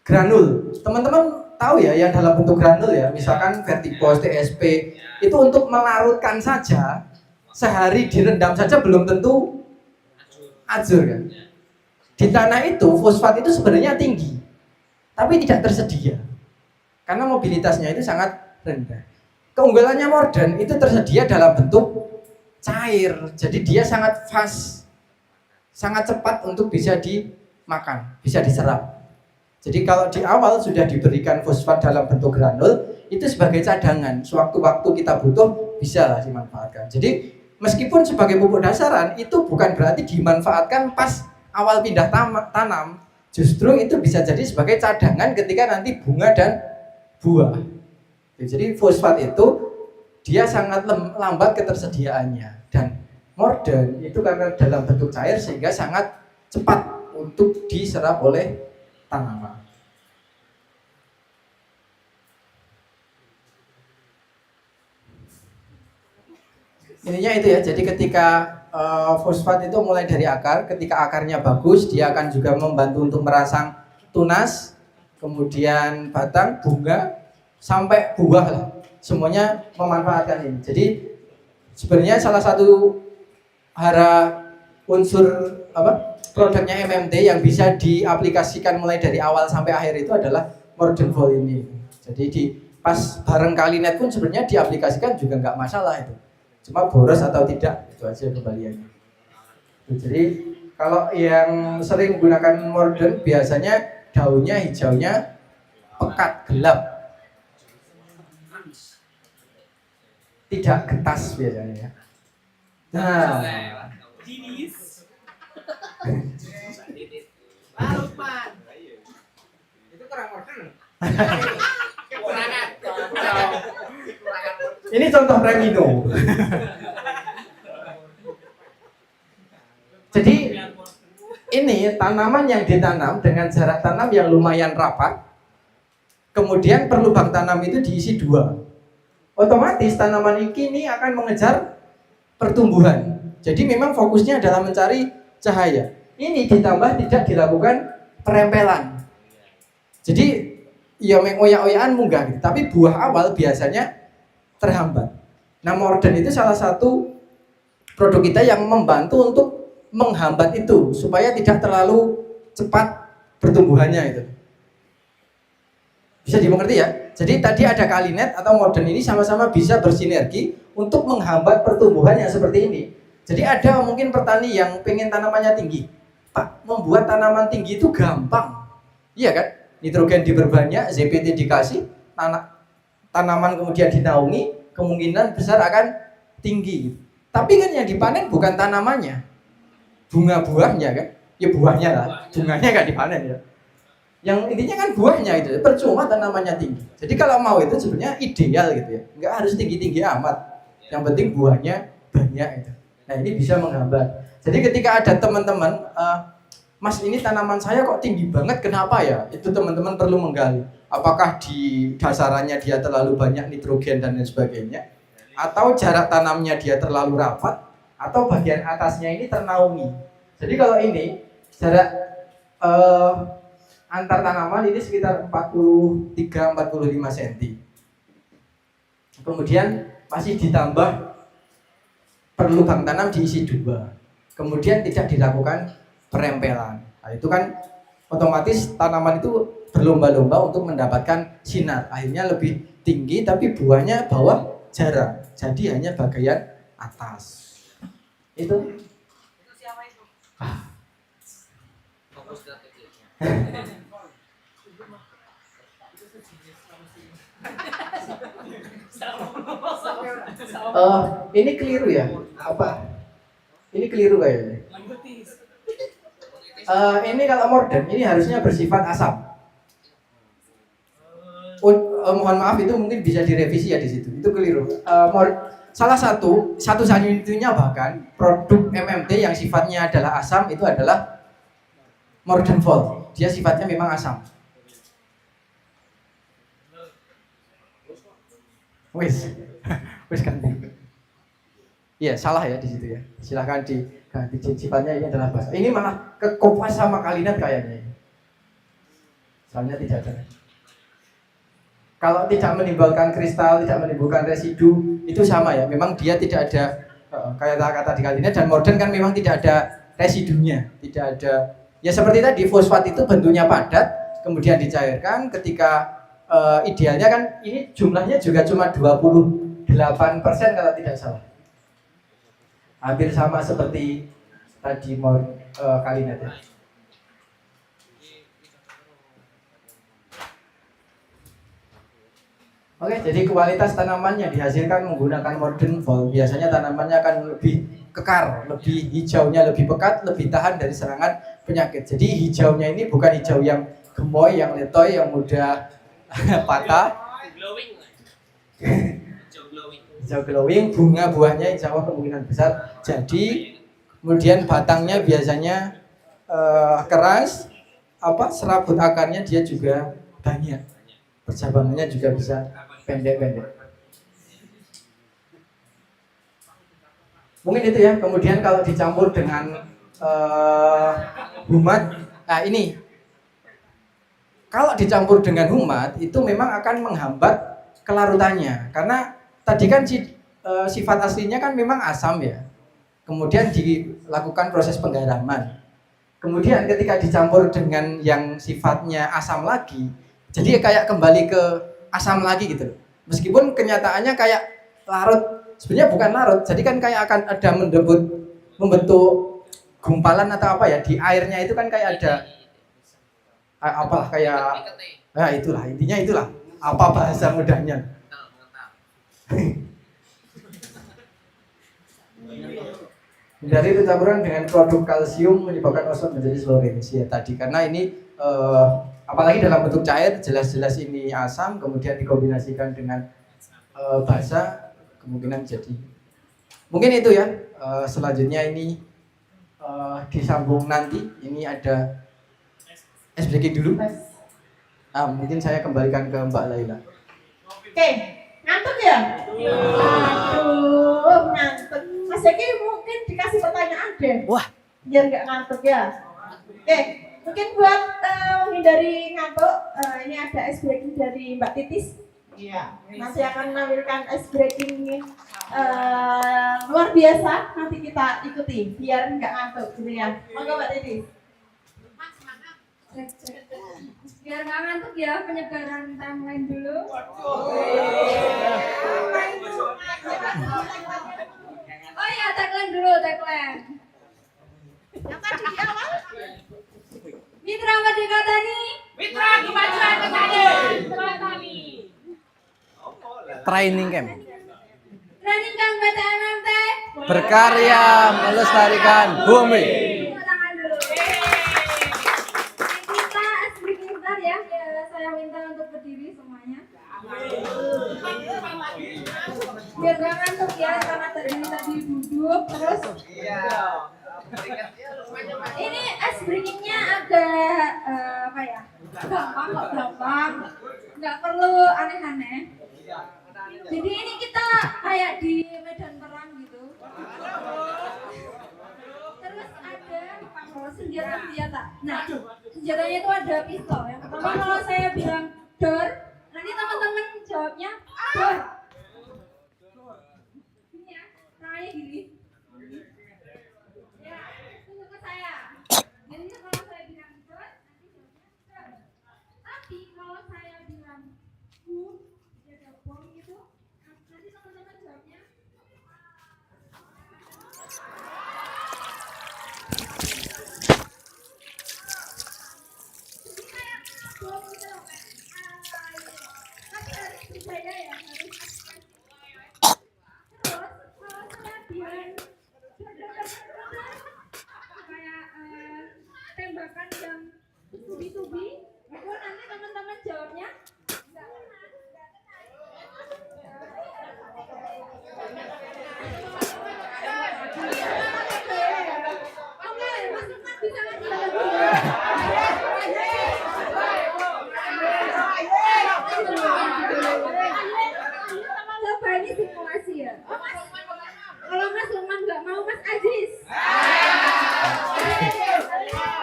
granul, teman-teman tahu ya yang dalam bentuk granul ya, misalkan Vertipos, TSP, itu untuk melarutkan saja, sehari direndam saja belum tentu ajur kan. Di tanah itu fosfat itu sebenarnya tinggi, tapi tidak tersedia, karena mobilitasnya itu sangat rendah. Keunggulannya Morden itu tersedia dalam bentuk cair, jadi dia sangat fast, sangat cepat untuk bisa dimakan, bisa diserap. Jadi kalau di awal sudah diberikan fosfat dalam bentuk granul, itu sebagai cadangan, sewaktu-waktu kita butuh bisa lah dimanfaatkan. Jadi meskipun sebagai pupuk dasaran itu bukan berarti dimanfaatkan pas awal pindah tanam, justru itu bisa jadi sebagai cadangan ketika nanti bunga dan buah. Jadi fosfat itu dia sangat lambat ketersediaannya, dan Morden itu karena dalam bentuk cair sehingga sangat cepat untuk diserap oleh tanaman. Ininya itu ya, jadi ketika fosfat itu mulai dari akar, ketika akarnya bagus, dia akan juga membantu untuk merangsang tunas, kemudian batang, bunga, sampai buah lah. Semuanya memanfaatkan ini. Jadi sebenarnya salah satu unsur produknya MMT yang bisa diaplikasikan mulai dari awal sampai akhir itu adalah Morden Vol ini. Jadi pas bareng Kalinet pun sebenarnya diaplikasikan juga nggak masalah itu. Cuma boros atau tidak itu aja kembaliannya. Jadi kalau yang sering menggunakan Morden biasanya daunnya hijaunya pekat gelap, tidak getas biasanya ya. Nah, Jenis. Lukman. Itu kurang Morden. Kekurangan. ini contoh Remino. Jadi ini tanaman yang ditanam dengan jarak tanam yang lumayan rapat, kemudian per lubang tanam itu diisi 2. Otomatis tanaman ini akan mengejar pertumbuhan. Jadi memang fokusnya adalah mencari cahaya. Ini ditambah tidak dilakukan perempelan. Jadi ya mengoyak-oyakan munggah gitu. Tapi buah awal biasanya terhambat. Nah, Morden itu salah satu produk kita yang membantu untuk menghambat itu supaya tidak terlalu cepat pertumbuhannya itu. Bisa dimengerti ya? Jadi tadi ada Kalinet atau Morden ini sama-sama bisa bersinergi untuk menghambat pertumbuhan yang seperti ini. Jadi ada mungkin petani yang pengen tanamannya tinggi. Pak, membuat tanaman tinggi itu gampang. Iya kan? Nitrogen diperbanyak, ZPT dikasih, tanaman kemudian dinaungi, kemungkinan besar akan tinggi. Tapi kan yang dipanen bukan tanamannya, bunga buahnya kan? Ya buahnya lah, bunganya nggak dipanen ya. Yang intinya kan buahnya itu, percuma tanamannya tinggi. Jadi kalau mau itu sebenarnya ideal gitu ya, nggak harus tinggi-tinggi amat. Yang penting buahnya banyak itu. Nah ini bisa menghambat. Jadi ketika ada teman-teman, Mas ini tanaman saya kok tinggi banget, kenapa ya? Itu teman-teman perlu menggali. Apakah di dasarannya dia terlalu banyak nitrogen dan lain sebagainya, atau jarak tanamnya dia terlalu rapat, atau bagian atasnya ini ternaungi. Jadi kalau ini jarak antar tanaman ini sekitar 43-45 cm. Kemudian masih ditambah per lubang tanam diisi 2. Kemudian tidak dilakukan perempelan. Nah, itu kan otomatis tanaman itu berlomba-lomba untuk mendapatkan sinar. Akhirnya lebih tinggi tapi buahnya bawah jarang. Jadi hanya bagian atas. Itu siapa itu? Fokus ke kecilnya. Ini keliru ya? Apa? Ini keliru kayaknya. Ini kalau modern ini harusnya bersifat asam. Mohon maaf itu mungkin bisa direvisi ya di situ. Itu keliru. Salah satu-satunya bahkan produk MMT yang sifatnya adalah asam itu adalah Morgan Volt. Dia sifatnya memang asam. Wis ganti. Iya salah ya di situ ya. Silahkan diganti sifatnya ini adalah basa. Ini malah ke Kopas sama Kalinat kayaknya. Soalnya tidak ada. Kalau tidak menimbulkan kristal, tidak menimbulkan residu, itu sama ya. Memang dia tidak ada kayak kata di Kalinat dan modern kan memang tidak ada residunya, tidak ada. Ya seperti tadi fosfat itu bentuknya padat, kemudian dicairkan ketika idealnya kan ini jumlahnya juga cuma 28% kalau tidak salah. Hampir sama seperti tadi Kalinat ya. Oke, jadi kualitas tanamannya dihasilkan menggunakan Morgan Volt. Biasanya tanamannya akan lebih kekar, lebih hijaunya lebih pekat, lebih tahan dari serangan penyakit. Jadi hijaunya ini bukan hijau yang gemoy, yang letoy, yang mudah patah. Hijau glowing, bunga buahnya insya Allah kemungkinan besar. Jadi kemudian batangnya biasanya keras, serabut akarnya dia juga banyak, percabangannya juga bisa pendek-pendek. Mungkin itu ya. Kemudian kalau dicampur dengan humat, nah ini kalau dicampur dengan humat itu memang akan menghambat kelarutannya, karena tadi kan sifat aslinya kan memang asam ya. Kemudian dilakukan proses penggaraman. Kemudian ketika dicampur dengan yang sifatnya asam lagi, jadi kayak kembali ke asam lagi gitu. Meskipun kenyataannya kayak larut, sebenarnya bukan larut. Jadi kan kayak akan ada membentuk gumpalan atau apa ya di airnya itu kan kayak ada kayak itulah intinya itulah apa bahasa mudahnya. Dari pencampuran dengan produk kalsium menyebabkan ozon menjadi fluorescens ya tadi, karena ini apalagi dalam bentuk cair jelas-jelas ini asam, kemudian dikombinasikan dengan basa kemungkinan jadi. Mungkin itu ya. Selanjutnya ini disambung nanti. Ini ada SBK dulu. Mungkin saya kembalikan ke Mbak Laila. Oke, ngantuk ya? Aduh, ngantuk. Mas Eki mungkin dikasih pertanyaan deh. Wah. Biar nggak ngantuk ya. Oke, mungkin buat menghindari ngantuk, ini ada ice breaking dari Mbak Titis. Iya. Nanti akan menampilkan ice breaking luar biasa. Nanti kita ikuti biar nggak ngantuk, gitu ya. Monggo Mbak Titis. Biar nggak ngantuk ya, penyegaran timeline dulu. Oh iya, tagline dulu, tagline. Yang tadi di awal. Mitra Merdeka Tani. Mitra Kemajuan Petani. Training camp. Training Camp PT MMT. Berkarya melestarikan bumi. Tepuk tangan dulu. Kita SBK Biar gak ngantuk ya, karena tadi duduk terus. Ini ice breakingnya agak apa ya? Gampang. Nggak perlu aneh-aneh. Jadi ini kita kayak di medan perang gitu. Terus ada senjata. Nah, senjatanya itu ada pistol. Yang pertama kalau saya bilang door, nanti teman-teman jawabnya door. Ini ya, tangannya gini. Ya, tunggu ke saya. Jadi kalau saya bilang door, nanti jawabnya door. Tapi kalau saya bilang boom, ada bom gitu, nanti teman-teman jawabnya bom gitu loh, Pak. Tapi harus berbeda ya, harus. Terus kalau saya bilang kayak tembakan yang tubi-tubi, itu nanti teman-teman jawabnya nggak kena. Oke, Mas Lukman bisa lagi. Coba ini simulasi ya. Kalau Mas Lukman nggak mau, Mas Aziz.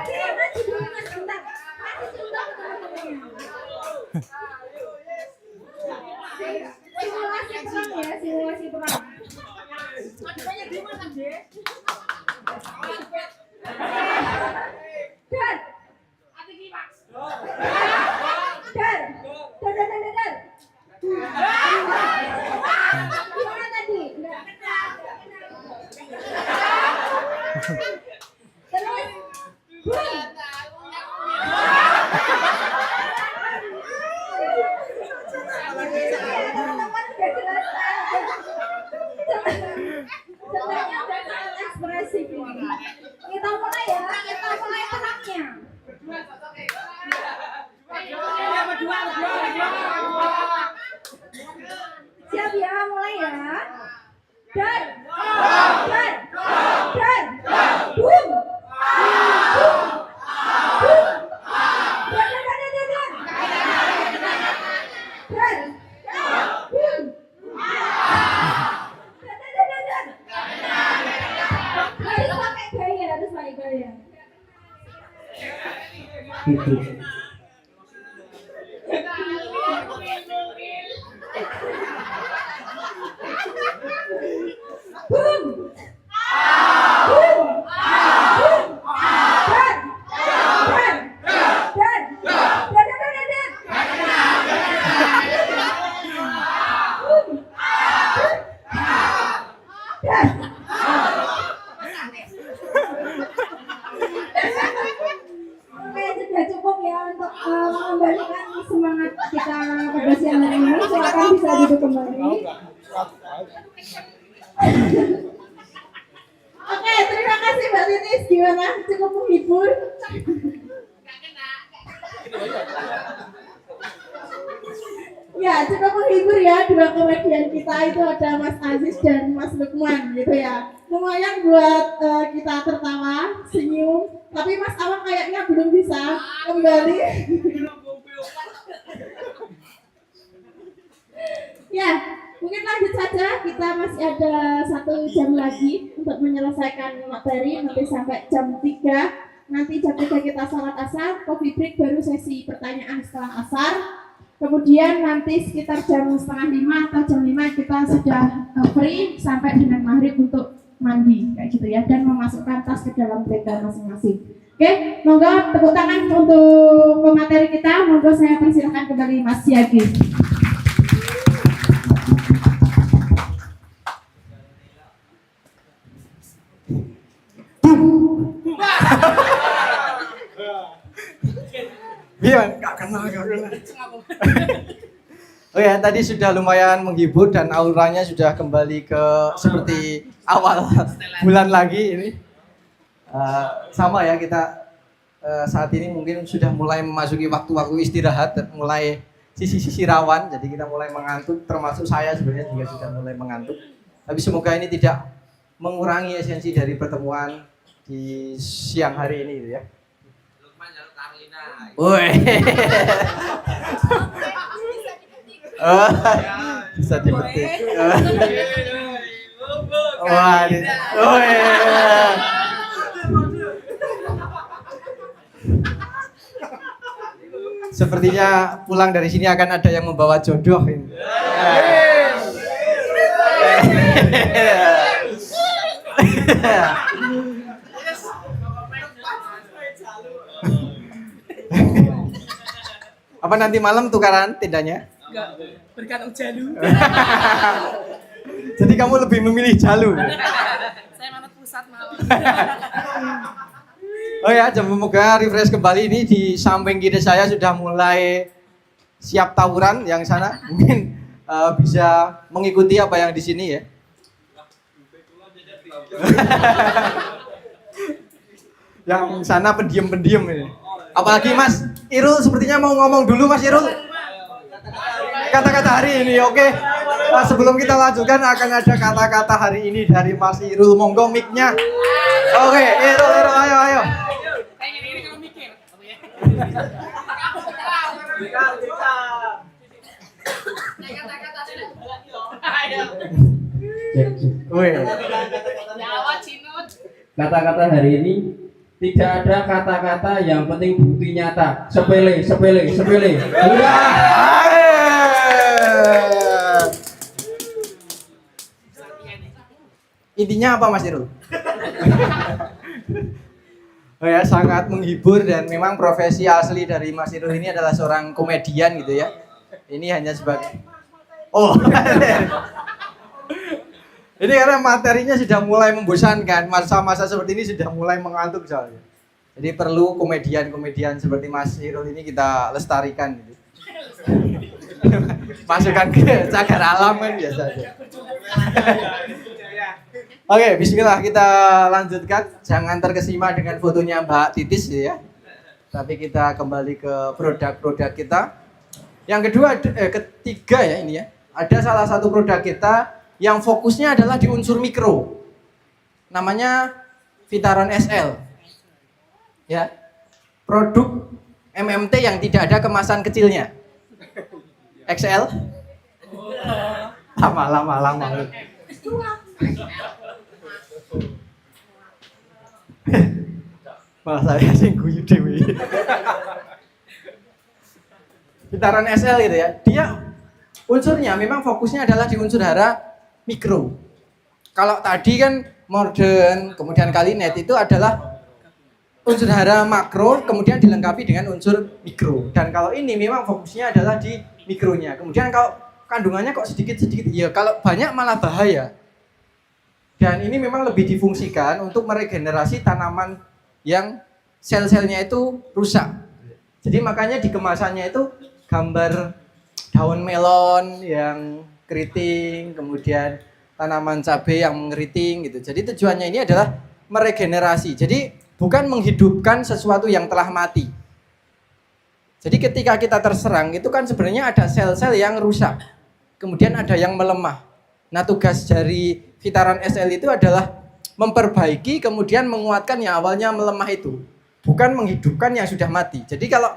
Sini maju dulu Mas, bentar. Kasih contoh ke teman-temannya. Simulasi perang ya, simulasi perang. Dan gimana tadi? Nggak kena. Terus boom. Teman-teman udah jelas kan? Contohnya udah sangat ekspresif ini. Kita mulai ya, kita mulai perangnya. Siap ya, mulai ya. Dan boom. Harus pakai gaya. Boom. Oke, sudah cukup ya untuk mengembalikan semangat kita pada siang hari ini. Silakan bisa duduk kembali. Oke, terima kasih Mbak Titis. Gimana? Cukup menghibur? Ya, cukup menghibur ya. Dua komedian kita itu ada Mas Aziz dan Mas Lukman gitu ya. Lumayan buat kita tertawa, senyum. Tapi Mas Awang kayaknya belum bisa kembali. Ya, mungkin lanjut saja. Kita masih ada 1 jam lagi untuk menyelesaikan materi nanti sampai jam 3. Nanti jam 3 kita sholat asar, coffee break, baru sesi pertanyaan setelah asar. Kemudian nanti sekitar jam 4:30 atau jam 5 kita sudah free sampai dengan maghrib untuk mandi kayak gitu ya, dan memasukkan tas ke dalam tenda masing-masing. Oke, monggo tepuk tangan untuk pemateri kita. Monggo saya persilahkan kembali Mas Yagi. Iya, gak kenal. Oh ya, tadi sudah lumayan menghibur dan auranya sudah kembali ke seperti awal bulan lagi ini. Sama ya, kita saat ini mungkin sudah mulai memasuki waktu-waktu istirahat, mulai sisi-sisi rawan, jadi kita mulai mengantuk, termasuk saya sebenarnya juga sudah mulai mengantuk. Tapi semoga ini tidak mengurangi esensi dari pertemuan di siang hari ini gitu ya. Lukman jaluk Karlina. Woi. Oh, bisa dipetik. Wah, oh iya. Sepertinya pulang dari sini akan ada yang membawa jodoh ini. Apa nanti malam tukaran tendanya? Enggak, bergantung jalu. Jadi kamu lebih memilih Jalu. Saya manut pusat malam. Oh ya, semoga refresh kembali ini di samping kiri saya sudah mulai siap tawuran yang sana. Mungkin bisa mengikuti apa yang di sini ya. Yang sana pendiam-pendiam ini. Apalagi Mas Irul sepertinya mau ngomong dulu Mas Irul. Kata-kata hari ini, oke. Nah, sebelum kita lanjutkan akan ada kata-kata hari ini dari Mas Irul. Monggo mic-nya. Oke, Irul, ayo. Kayak gini kalau mikir. Jawa Cinut. Kata-kata hari ini tidak ada kata-kata yang penting bukti nyata. Sepele. Intinya apa Mas Irul? Oh ya, sangat menghibur dan memang profesi asli dari Mas Irul ini adalah seorang komedian gitu ya. Ini hanya sebagai ini karena materinya sudah mulai membosankan, masa-masa seperti ini sudah mulai mengantuk soalnya. Jadi perlu komedian-komedian seperti Mas Irul ini kita lestarikan gitu. Masukkan ke cagar alam kan biasa aja. Oke, bismillah kita lanjutkan. Jangan terkesima dengan fotonya Mbak Titis ya. Tapi kita kembali ke produk-produk kita. Yang kedua, ketiga ya ini ya. Ada salah satu produk kita yang fokusnya adalah di unsur mikro. Namanya Vitaron SL. Ya. Produk MMT yang tidak ada kemasan kecilnya. XL. Lama. Malah saya sing guyu dewe. Vitaron SL gitu ya. Dia unsurnya memang fokusnya adalah di unsur hara mikro. Kalau tadi kan modern, kemudian Kalinet itu adalah unsur hara makro, kemudian dilengkapi dengan unsur mikro. Dan kalau ini memang fokusnya adalah di mikronya. Kemudian kalau kandungannya kok sedikit-sedikit, ya kalau banyak malah bahaya. Dan ini memang lebih difungsikan untuk meregenerasi tanaman yang sel-selnya itu rusak. Jadi makanya di kemasannya itu gambar daun melon yang keriting, kemudian tanaman cabai yang mengeriting gitu. Jadi tujuannya ini adalah meregenerasi. Jadi bukan menghidupkan sesuatu yang telah mati. Jadi ketika kita terserang itu kan sebenarnya ada sel-sel yang rusak. Kemudian ada yang melemah. Nah, tugas dari Vitaron SL itu adalah memperbaiki kemudian menguatkan yang awalnya melemah itu. Bukan menghidupkan yang sudah mati. Jadi kalau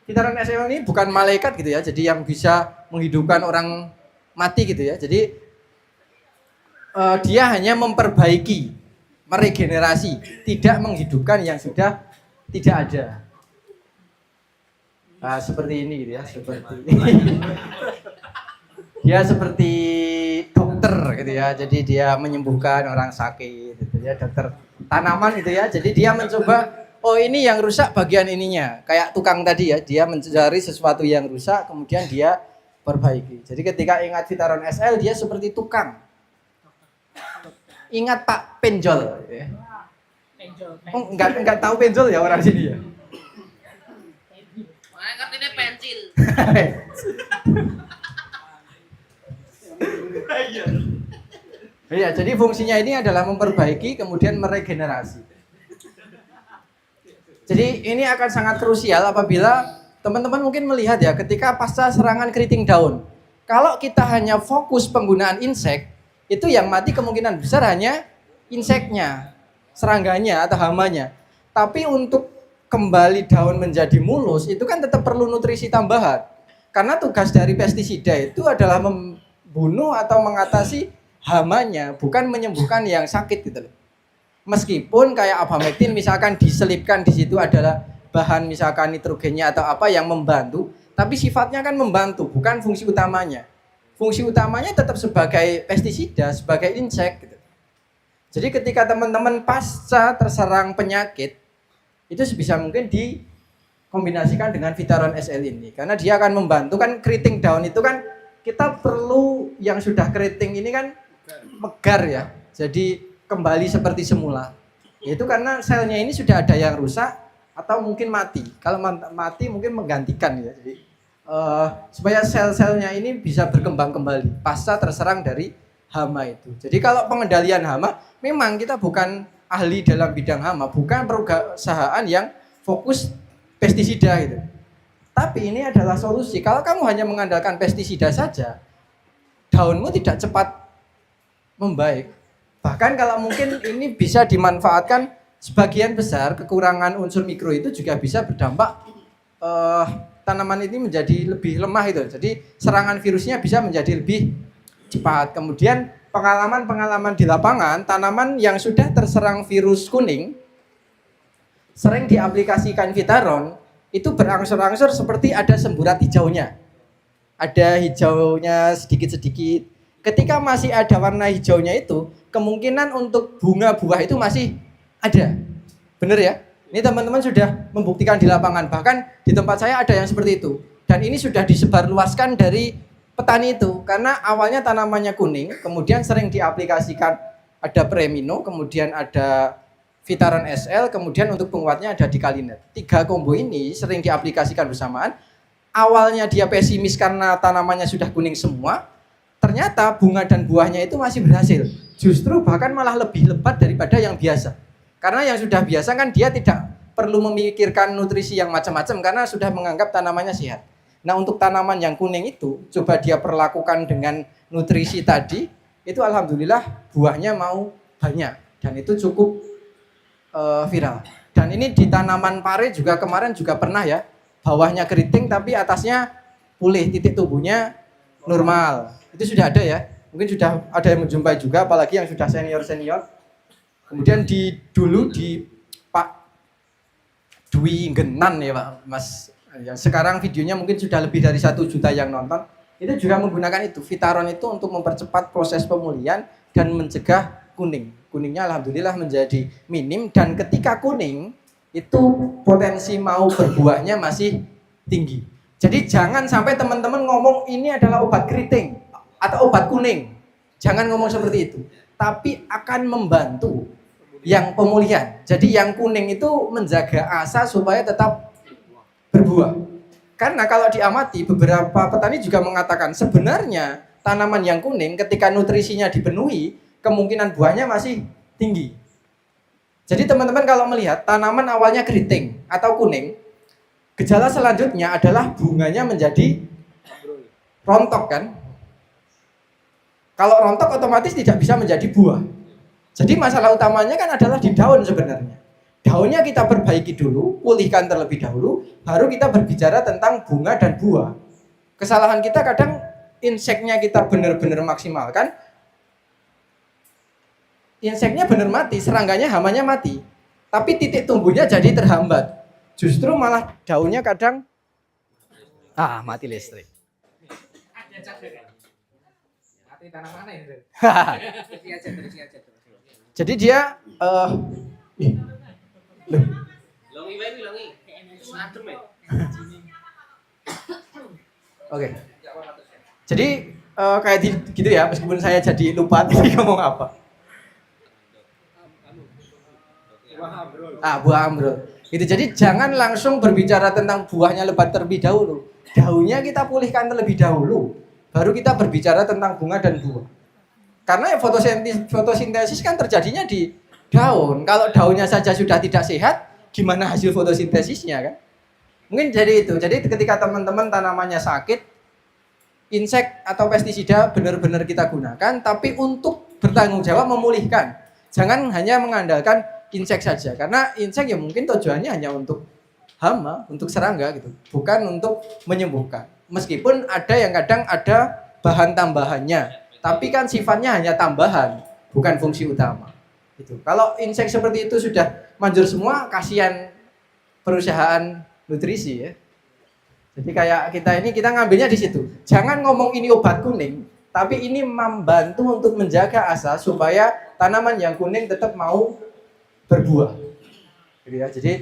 Vitaron SL ini bukan malaikat gitu ya. Jadi yang bisa menghidupkan orang mati gitu ya. Jadi dia hanya memperbaiki, meregenerasi, tidak menghidupkan yang sudah tidak ada. Nah, seperti ini gitu ya, seperti ini. Dia seperti dokter gitu ya. Jadi dia menyembuhkan orang sakit gitu ya, dokter tanaman gitu ya. Jadi dia mencoba, oh ini yang rusak bagian ininya. Kayak tukang tadi ya, dia mencari sesuatu yang rusak kemudian dia perbaiki. Jadi ketika ingat Vitaron SL dia seperti tukang. Ingat Pak Penjol ya. Oh, enggak tahu penjol ya orang sini ya. Mana ngerti pensil. Iya, jadi fungsinya ini adalah memperbaiki kemudian meregenerasi. Jadi ini akan sangat krusial apabila teman-teman mungkin melihat ya ketika pasca serangan keriting daun. Kalau kita hanya fokus penggunaan insek, itu yang mati kemungkinan besar hanya inseknya, serangganya atau hamanya. Tapi untuk kembali daun menjadi mulus itu kan tetap perlu nutrisi tambahan. Karena tugas dari pestisida itu adalah membunuh atau mengatasi hamanya, bukan menyembuhkan yang sakit gitu loh. Meskipun kayak abamectin misalkan diselipkan di situ adalah bahan misalkan nitrogennya atau apa yang membantu, tapi sifatnya kan membantu, bukan fungsi utamanya. Fungsi utamanya tetap sebagai pestisida, sebagai insek gitu. Jadi ketika teman-teman pasca terserang penyakit, itu sebisa mungkin dikombinasikan dengan Vitaron SL ini. Karena dia akan membantu, kan keriting daun itu kan kita perlu yang sudah keriting ini kan megar ya. Jadi kembali seperti semula. Itu karena selnya ini sudah ada yang rusak atau mungkin mati. Kalau mati mungkin menggantikan ya. Jadi supaya sel-selnya ini bisa berkembang kembali pasca terserang dari hama itu. Jadi kalau pengendalian hama, memang kita bukan ahli dalam bidang hama, bukan perusahaan yang fokus pestisida gitu. Tapi ini adalah solusi. Kalau kamu hanya mengandalkan pestisida saja, daunmu tidak cepat membaik. Bahkan kalau mungkin ini bisa dimanfaatkan, sebagian besar kekurangan unsur mikro itu juga bisa berdampak tanaman ini menjadi lebih lemah itu. Jadi serangan virusnya bisa menjadi lebih cepat. Kemudian pengalaman-pengalaman di lapangan, tanaman yang sudah terserang virus kuning sering diaplikasikan Vitaron itu berangsur-angsur seperti ada semburat hijaunya. Ada hijaunya sedikit-sedikit. Ketika masih ada warna hijaunya itu, kemungkinan untuk bunga buah itu masih ada. Benar ya? Ini teman-teman sudah membuktikan di lapangan. Bahkan di tempat saya ada yang seperti itu. Dan ini sudah disebarluaskan dari petani itu. Karena awalnya tanamannya kuning, kemudian sering diaplikasikan ada Premino, kemudian ada Vitaron SL, kemudian untuk penguatnya ada Dicalinet. 3 combo ini sering diaplikasikan bersamaan. Awalnya dia pesimis karena tanamannya sudah kuning semua. Ternyata bunga dan buahnya itu masih berhasil. Justru bahkan malah lebih lebat daripada yang biasa. Karena yang sudah biasa kan dia tidak perlu memikirkan nutrisi yang macam-macam karena sudah menganggap tanamannya sehat. Nah untuk tanaman yang kuning itu, coba dia perlakukan dengan nutrisi tadi, itu alhamdulillah buahnya mau banyak. Dan itu cukup viral. Dan ini di tanaman pare juga kemarin juga pernah ya, bawahnya keriting tapi atasnya pulih, titik tumbuhnya normal. Itu sudah ada ya, mungkin sudah ada yang menjumpai juga, apalagi yang sudah senior-senior. Kemudian dulu di Pak Dwi Genan ya Pak Mas, yang sekarang videonya mungkin sudah lebih dari 1 juta yang nonton, itu juga menggunakan itu, Vitaron itu untuk mempercepat proses pemulihan dan mencegah kuning. Kuningnya alhamdulillah menjadi minim, dan ketika kuning itu potensi mau berbuahnya masih tinggi. Jadi jangan sampai teman-teman ngomong ini adalah obat keriting atau obat kuning. Jangan ngomong seperti itu. Tapi akan membantu yang pemulihan. Jadi yang kuning itu menjaga asa supaya tetap berbuah. Karena kalau diamati beberapa petani juga mengatakan sebenarnya tanaman yang kuning ketika nutrisinya dipenuhi, kemungkinan buahnya masih tinggi. Jadi teman-teman kalau melihat tanaman awalnya keriting atau kuning, gejala selanjutnya adalah bunganya menjadi rontok kan? Kalau rontok otomatis tidak bisa menjadi buah. Jadi masalah utamanya kan adalah di daun sebenarnya. Daunnya kita perbaiki dulu, pulihkan terlebih dahulu, baru kita berbicara tentang bunga dan buah. Kesalahan kita kadang inseknya kita benar-benar maksimalkan, inseknya benar mati, serangganya hamanya mati, tapi titik tumbuhnya jadi terhambat. Justru malah daunnya kadang mati listrik. Mati tanah mana itu? Jadi dia Longi bae longi. Adem ya. Oke. Jadi kayak gitu ya, meskipun saya jadi lupa tadi ngomong apa. Buah ambrol. Gitu. Jadi jangan langsung berbicara tentang buahnya lebat terlebih dahulu. Daunnya kita pulihkan terlebih dahulu, baru kita berbicara tentang bunga dan buah. Karena fotosintesis kan terjadinya di daun. Kalau daunnya saja sudah tidak sehat, gimana hasil fotosintesisnya kan? Mungkin jadi itu. Jadi ketika teman-teman tanamannya sakit, insek atau pestisida benar-benar kita gunakan, tapi untuk bertanggung jawab memulihkan. Jangan hanya mengandalkan insek saja, karena insek ya mungkin tujuannya hanya untuk hama, untuk serangga gitu, bukan untuk menyembuhkan. Meskipun ada yang kadang ada bahan tambahannya, tapi kan sifatnya hanya tambahan, bukan fungsi utama. Gitu. Kalau insek seperti itu sudah manjur semua, kasihan perusahaan nutrisi ya. Jadi kayak kita ngambilnya di situ. Jangan ngomong ini obat kuning, tapi ini membantu untuk menjaga asa supaya tanaman yang kuning tetap mau berbuah. Gitu ya. Jadi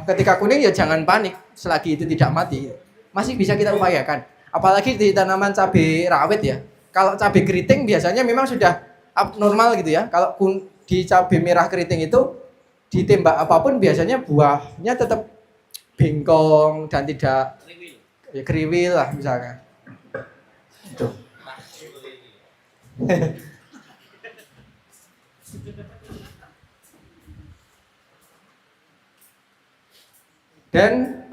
ketika kuning ya jangan panik selagi itu tidak mati. Masih bisa kita upayakan. Apalagi di tanaman cabai rawit ya. Kalau cabai keriting biasanya memang sudah abnormal gitu ya. Kalau di cabai merah keriting itu ditembak apapun biasanya buahnya tetap bengkong dan tidak ya, kriwil lah misalkan. Itu. Dan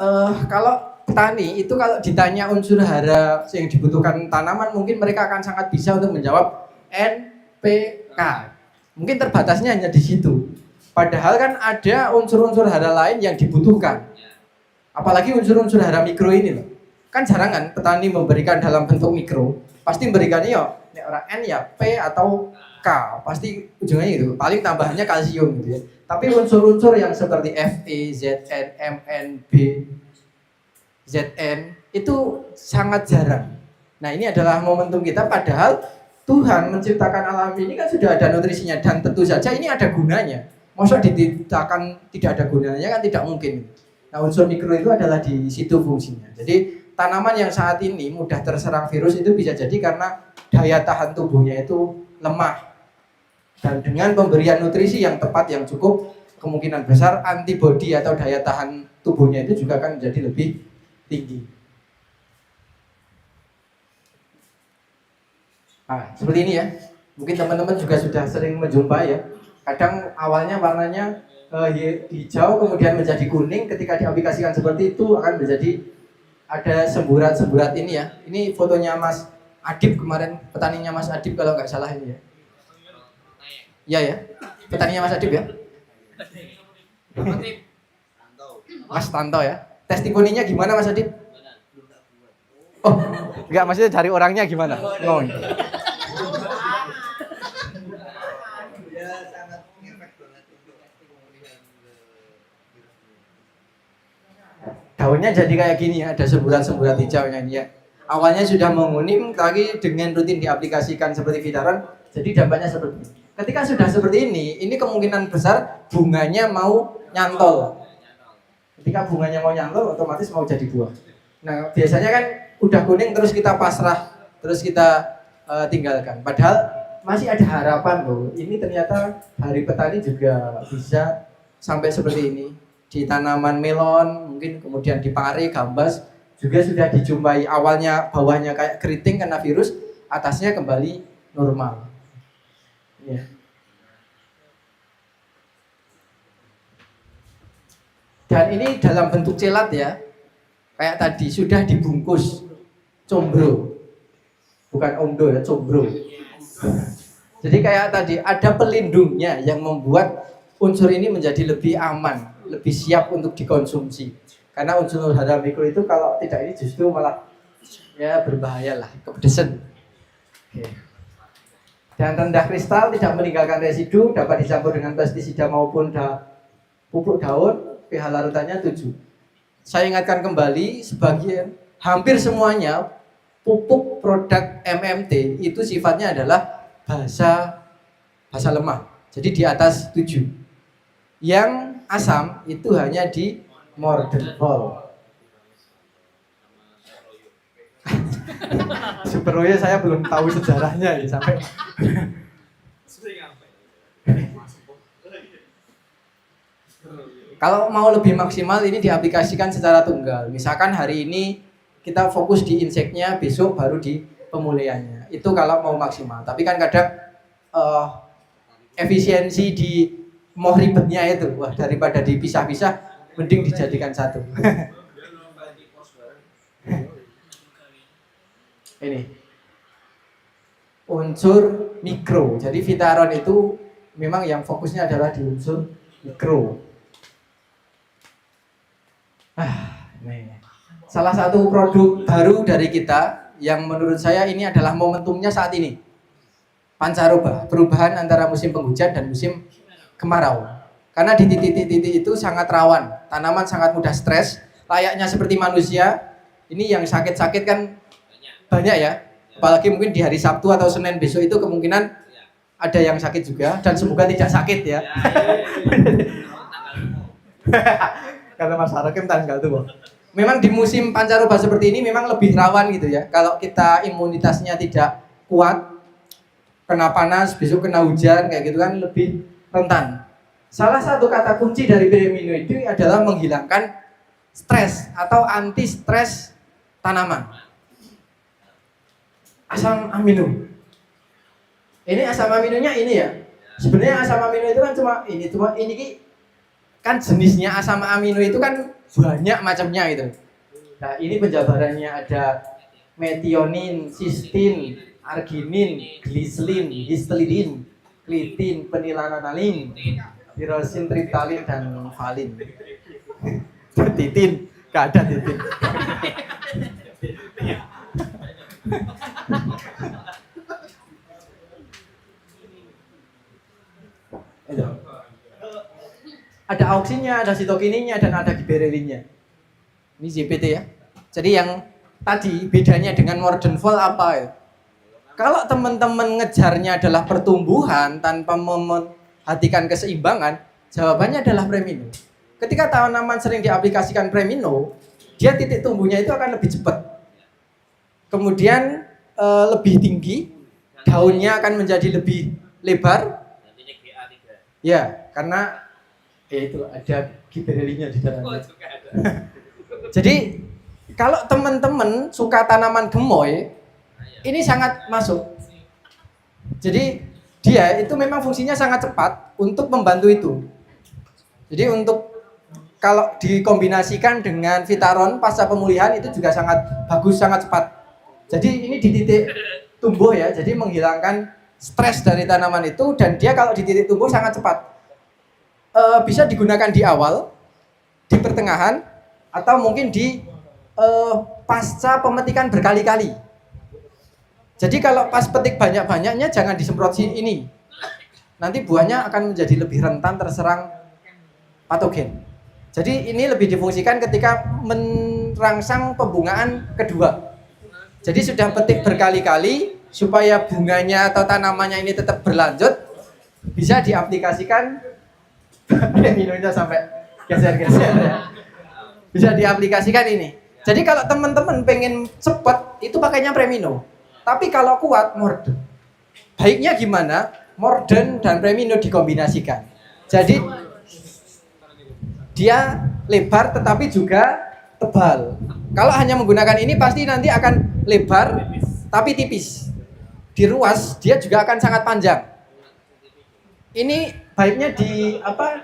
kalau petani itu kalau ditanya unsur hara yang dibutuhkan tanaman, mungkin mereka akan sangat bisa untuk menjawab NPK. Mungkin terbatasnya hanya di situ. Padahal kan ada unsur-unsur hara lain yang dibutuhkan. Apalagi unsur-unsur hara mikro ini loh. Kan jarang kan petani memberikan dalam bentuk mikro. Pasti memberikannya ya N ya P atau K. Pasti ujungnya itu. Paling tambahannya kalsium gitu ya. Tapi unsur-unsur yang seperti Fe, Zn, Mn, B, Zn itu sangat jarang. Nah ini adalah momentum kita, padahal Tuhan menciptakan alam ini kan sudah ada nutrisinya dan tentu saja ini ada gunanya. Masa diciptakan tidak ada gunanya kan tidak mungkin. Nah unsur mikro itu adalah di situ fungsinya. Jadi tanaman yang saat ini mudah terserang virus itu bisa jadi karena daya tahan tubuhnya itu lemah. Dan dengan pemberian nutrisi yang tepat, yang cukup, kemungkinan besar antibodi atau daya tahan tubuhnya itu juga akan menjadi lebih tinggi. Nah, seperti ini ya. Mungkin teman-teman juga sudah sering menjumpai ya. Kadang awalnya warnanya hijau, kemudian menjadi kuning. Ketika diaplikasikan seperti itu akan menjadi ada semburat-semburat ini ya. Ini fotonya Mas Adib kemarin, petaninya Mas Adib kalau nggak salah ini ya. Iya ya, petaninya Mas Adib ya. Mas Tanto ya. Testimoninya gimana Mas Adib? Oh, enggak, maksudnya dari orangnya gimana? Ngomong. Daunnya jadi kayak gini ya, ada semburat-semburat hijaunya ini ya. Awalnya sudah menguning, tapi dengan rutin diaplikasikan seperti Vitaron, jadi dampaknya seperti ini. Ketika sudah seperti ini kemungkinan besar bunganya mau nyantol. Ketika bunganya mau nyantol, otomatis mau jadi buah. Nah, biasanya kan udah kuning terus kita pasrah, terus kita tinggalkan. Padahal masih ada harapan loh. Ini ternyata Hari Petani juga bisa sampai seperti ini. Di tanaman melon, mungkin kemudian di pare, gambas, juga sudah dijumpai awalnya bawahnya kayak keriting kena virus, atasnya kembali normal. Ya. Dan ini dalam bentuk celat ya, kayak tadi sudah dibungkus combro, bukan omdo ya, combro. Jadi kayak tadi ada pelindungnya yang membuat unsur ini menjadi lebih aman, lebih siap untuk dikonsumsi. Karena unsur hara mikro itu kalau tidak ini justru malah ya berbahaya lah, kepedesan. Oke. Dan rendah kristal, tidak meninggalkan residu, dapat dicampur dengan pestisida maupun pupuk daun, pH larutannya 7. Saya ingatkan kembali, sebagian, hampir semuanya pupuk produk MMT itu sifatnya adalah basa lemah. Jadi di atas 7. Yang asam itu hanya di Mordenol. Superoyo saya belum tahu sejarahnya ya sampai. Kalau mau lebih maksimal ini diaplikasikan secara tunggal. Misalkan hari ini kita fokus di inseknya, besok baru di pemulihannya. Itu kalau mau maksimal. Tapi kan kadang efisiensi di mau ribetnya itu, wah daripada dipisah-pisah mending dijadikan satu. Ini unsur mikro. Jadi Vitaron itu memang yang fokusnya adalah di unsur mikro. Ini salah satu produk baru dari kita yang menurut saya ini adalah momentumnya saat ini. Pancaroba, perubahan antara musim penghujan dan musim kemarau. Karena di titik-titik itu sangat rawan, tanaman sangat mudah stres, layaknya seperti manusia. Ini yang sakit-sakit kan banyak ya. Apalagi mungkin di hari Sabtu atau Senin besok itu kemungkinan ada yang sakit juga, dan semoga tidak sakit ya. Karena Mas Hakim tanggal tuh. Memang di musim pancaroba seperti ini memang lebih rawan gitu ya. Kalau kita imunitasnya tidak kuat, kena panas, besok kena hujan kayak gitu kan lebih rentan. Salah satu kata kunci dari Premino itu adalah menghilangkan stres atau anti stres tanaman. Asam amino. Ini asam aminonya ini ya. Sebenarnya asam amino itu kan cuma ini kan jenisnya asam amino itu kan banyak macamnya gitu. Nah, ini penjabarannya ada metionin, sistin, arginin, gliselin, histidin, klitin, penilalanalin, tirosin, triptalin, dan valin. Titin, gak ada titin. Ada auksinnya, ada sitokininnya, dan ada giberelinnya. Ini ZPT ya. Jadi yang tadi bedanya dengan Mordenfol apa ya? Kalau teman-teman ngejarnya adalah pertumbuhan tanpa memperhatikan keseimbangan, jawabannya adalah Premino. Ketika tanaman sering diaplikasikan Premino, dia titik tumbuhnya itu akan lebih cepat. Kemudian lebih tinggi, daunnya akan menjadi lebih lebar. Ya, karena itu ada giberelinya di dalamnya. Jadi kalau teman-teman suka tanaman gemoy, ini sangat masuk. Jadi dia itu memang fungsinya sangat cepat untuk membantu itu. Jadi untuk kalau dikombinasikan dengan Vitaron pasca pemulihan itu juga sangat bagus, sangat cepat. Jadi ini di titik tumbuh ya, jadi menghilangkan stres dari tanaman itu, dan dia kalau di titik tumbuh sangat cepat. Bisa digunakan di awal, di pertengahan, atau mungkin di pasca pemetikan berkali-kali. Jadi kalau pas petik banyak-banyaknya jangan disemprot ini. Nanti buahnya akan menjadi lebih rentan terserang patogen. Jadi ini lebih difungsikan ketika merangsang pembungaan kedua. Jadi sudah petik berkali-kali supaya bunganya atau tanamannya ini tetap berlanjut, bisa diaplikasikan. Minumnya sampai geser-geser ya. Bisa diaplikasikan ini. Jadi kalau teman-teman pengen cepat itu pakainya Premino. Tapi kalau kuat Morden. Baiknya gimana? Morden dan Premino dikombinasikan. Jadi dia lebar tetapi juga tebal. Kalau hanya menggunakan ini pasti nanti akan lebar tapi tipis. Diruas dia juga akan sangat panjang. Ini baiknya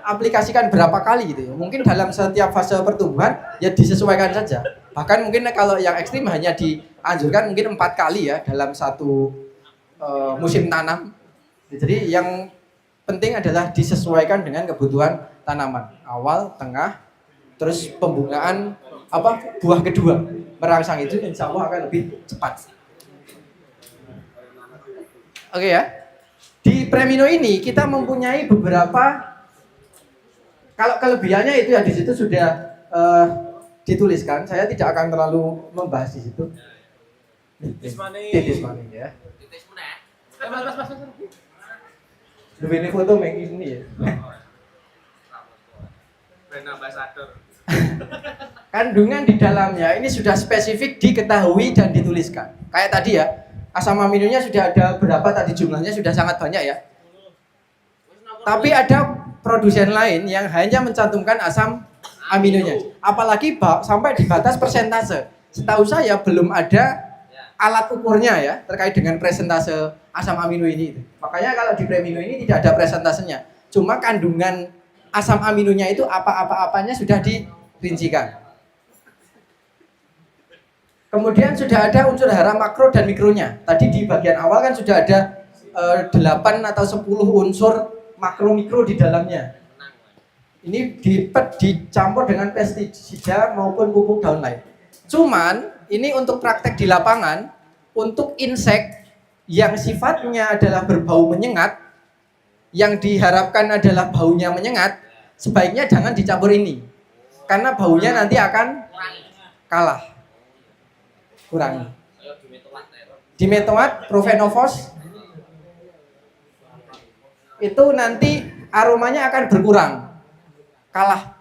aplikasikan berapa kali gitu ya. Mungkin dalam setiap fase pertumbuhan ya disesuaikan saja. Bahkan mungkin kalau yang ekstrim hanya dianjurkan mungkin 4 kali ya dalam satu musim tanam. Jadi yang penting adalah disesuaikan dengan kebutuhan tanaman. Awal, tengah, terus pembungaan buah kedua. Merangsang itu insya Allah akan lebih cepat. Oke ya. Di Premino ini kita mempunyai beberapa, kalau kelebihannya itu ya di situ sudah dituliskan. Saya tidak akan terlalu membahas di situ. Titis maning ya. Lebih ini foto yang ini ya. Brand ambassador. Kandungan di dalamnya ini sudah spesifik diketahui dan dituliskan. Kayak tadi ya. Asam aminonya sudah ada berapa tadi jumlahnya sudah sangat banyak ya. Tapi ada produsen lain yang hanya mencantumkan asam aminonya. Apalagi sampai di batas persentase. Setahu saya belum ada alat ukurnya ya terkait dengan persentase asam amino ini. Makanya kalau di Premino ini tidak ada persentasenya. Cuma kandungan asam aminonya itu apa-apanya sudah dirincikan. Kemudian sudah ada unsur hara makro dan mikronya. Tadi di bagian awal kan sudah ada 8 atau 10 unsur makro mikro di dalamnya. Ini dicampur dengan pestisida maupun pupuk daun lain. Cuman ini untuk praktek di lapangan, untuk insek yang sifatnya adalah berbau menyengat, yang diharapkan adalah baunya menyengat, sebaiknya jangan dicampur ini. Karena baunya nanti akan kalah. Kurangi. Dimetoat, profenofos itu nanti aromanya akan berkurang, kalah.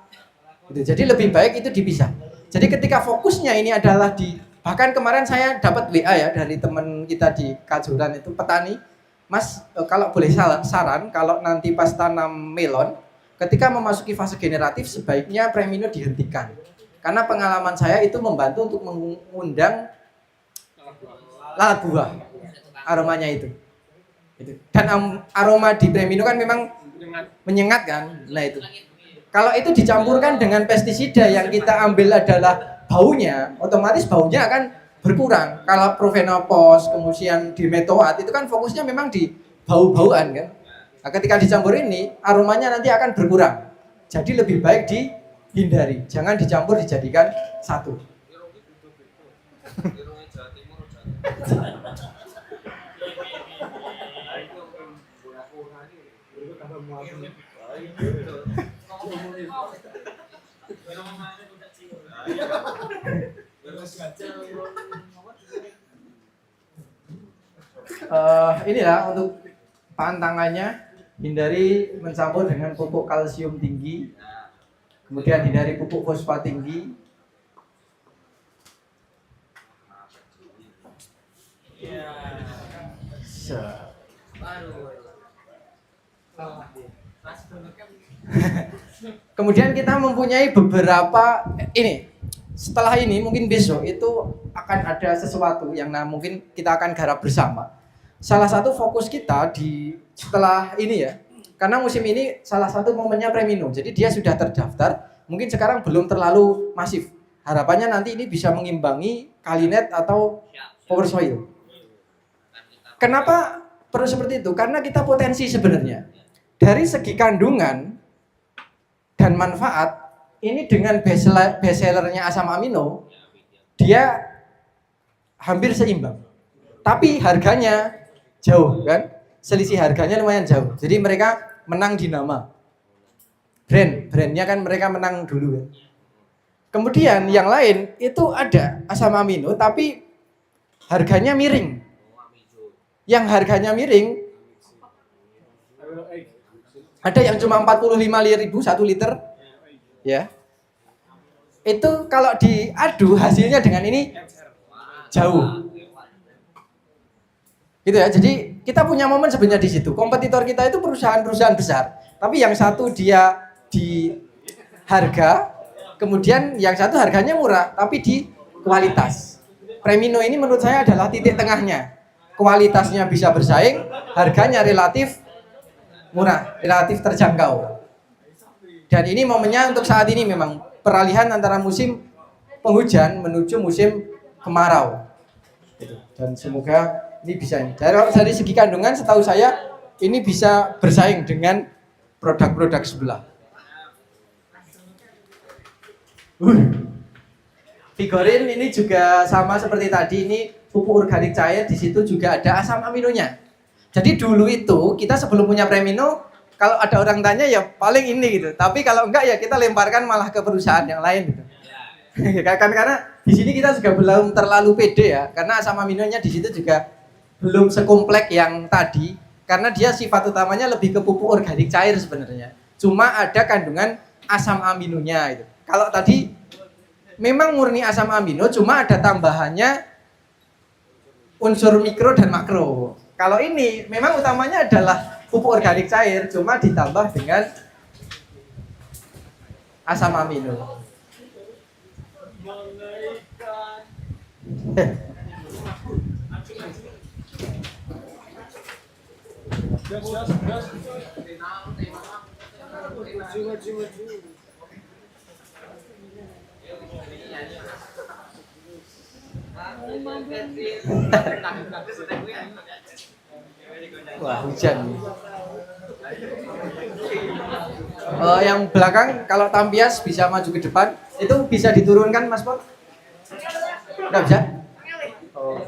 Jadi lebih baik itu dipisah. Jadi ketika fokusnya ini adalah bahkan kemarin saya dapat WA ya dari teman kita di Kajuran itu petani, Mas kalau boleh saran kalau nanti pas tanam melon, ketika memasuki fase generatif sebaiknya Premino dihentikan. Karena pengalaman saya itu membantu untuk mengundang lalat buah aromanya itu. Dan aroma di Premino kan memang menyengat kan. Nah itu. Kalau itu dicampurkan dengan pestisida yang kita ambil adalah baunya, otomatis baunya akan berkurang. Kalau profenopos, kemudian dimetoat itu kan fokusnya memang di bau-bauan kan. Nah, ketika dicampur ini aromanya nanti akan berkurang. Jadi lebih baik dihindari, jangan dicampur dijadikan satu. Inilah untuk pantangannya, hindari mencampur dengan pupuk kalsium tinggi, kemudian hindari pupuk fosfat tinggi. Kemudian kita mempunyai beberapa ini. Setelah ini mungkin besok itu akan ada sesuatu yang mungkin kita akan garap bersama. Salah satu fokus kita setelah ini ya, karena musim ini salah satu momennya Premino. Jadi dia sudah terdaftar, mungkin sekarang belum terlalu masif. Harapannya nanti ini bisa mengimbangi Kalinet atau Power Soil. Kenapa perlu seperti itu? Karena kita potensi sebenarnya. Dari segi kandungan dan manfaat, ini dengan bestsellernya asam amino, dia hampir seimbang. Tapi harganya jauh kan? Selisih harganya lumayan jauh. Jadi mereka menang di nama. Brandnya kan mereka menang dulu kan. Kemudian yang lain itu ada asam amino tapi harganya miring. Yang harganya miring ada yang cuma 45.000 1 liter. Ya. Itu kalau diadu hasilnya dengan ini jauh. Gitu ya. Jadi kita punya momen sebenarnya di situ. Kompetitor kita itu perusahaan-perusahaan besar, tapi yang satu dia di harga, kemudian yang satu harganya murah tapi di kualitas. Premino ini menurut saya adalah titik tengahnya. Kualitasnya bisa bersaing, harganya relatif murah, relatif terjangkau. Dan ini momennya untuk saat ini memang peralihan antara musim penghujan menuju musim kemarau. Dan semoga ini bisa ini. Dari segi kandungan setahu saya ini bisa bersaing dengan produk-produk sebelah. Vigorin ini juga sama seperti tadi, ini pupuk organik cair, di situ juga ada asam aminonya. Jadi dulu itu kita sebelum punya Premino, kalau ada orang tanya ya paling ini gitu. Tapi kalau enggak ya kita lemparkan malah ke perusahaan yang lain gitu. Karena di sini kita juga belum terlalu pede ya, karena asam aminonya di situ juga belum sekompleks yang tadi, karena dia sifat utamanya lebih ke pupuk organik cair sebenarnya. Cuma ada kandungan asam aminonya itu. Kalau tadi memang murni asam amino, cuma ada tambahannya unsur mikro dan makro. Kalau ini memang utamanya adalah pupuk organik cair, cuma ditambah dengan asam amino. Wah, hujan. Yang belakang kalau tampias bisa maju ke depan. Itu bisa diturunkan, Mas Pon? Enggak bisa? Oh.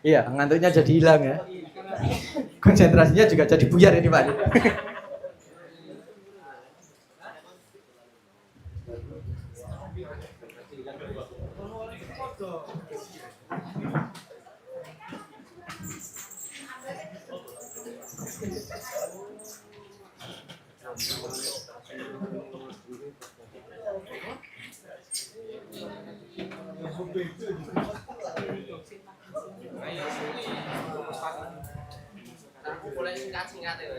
Iya, ngantuknya jadi hilang ya. Konsentrasinya juga jadi buyar ini, Pak. Aku boleh singkat-singkat ya.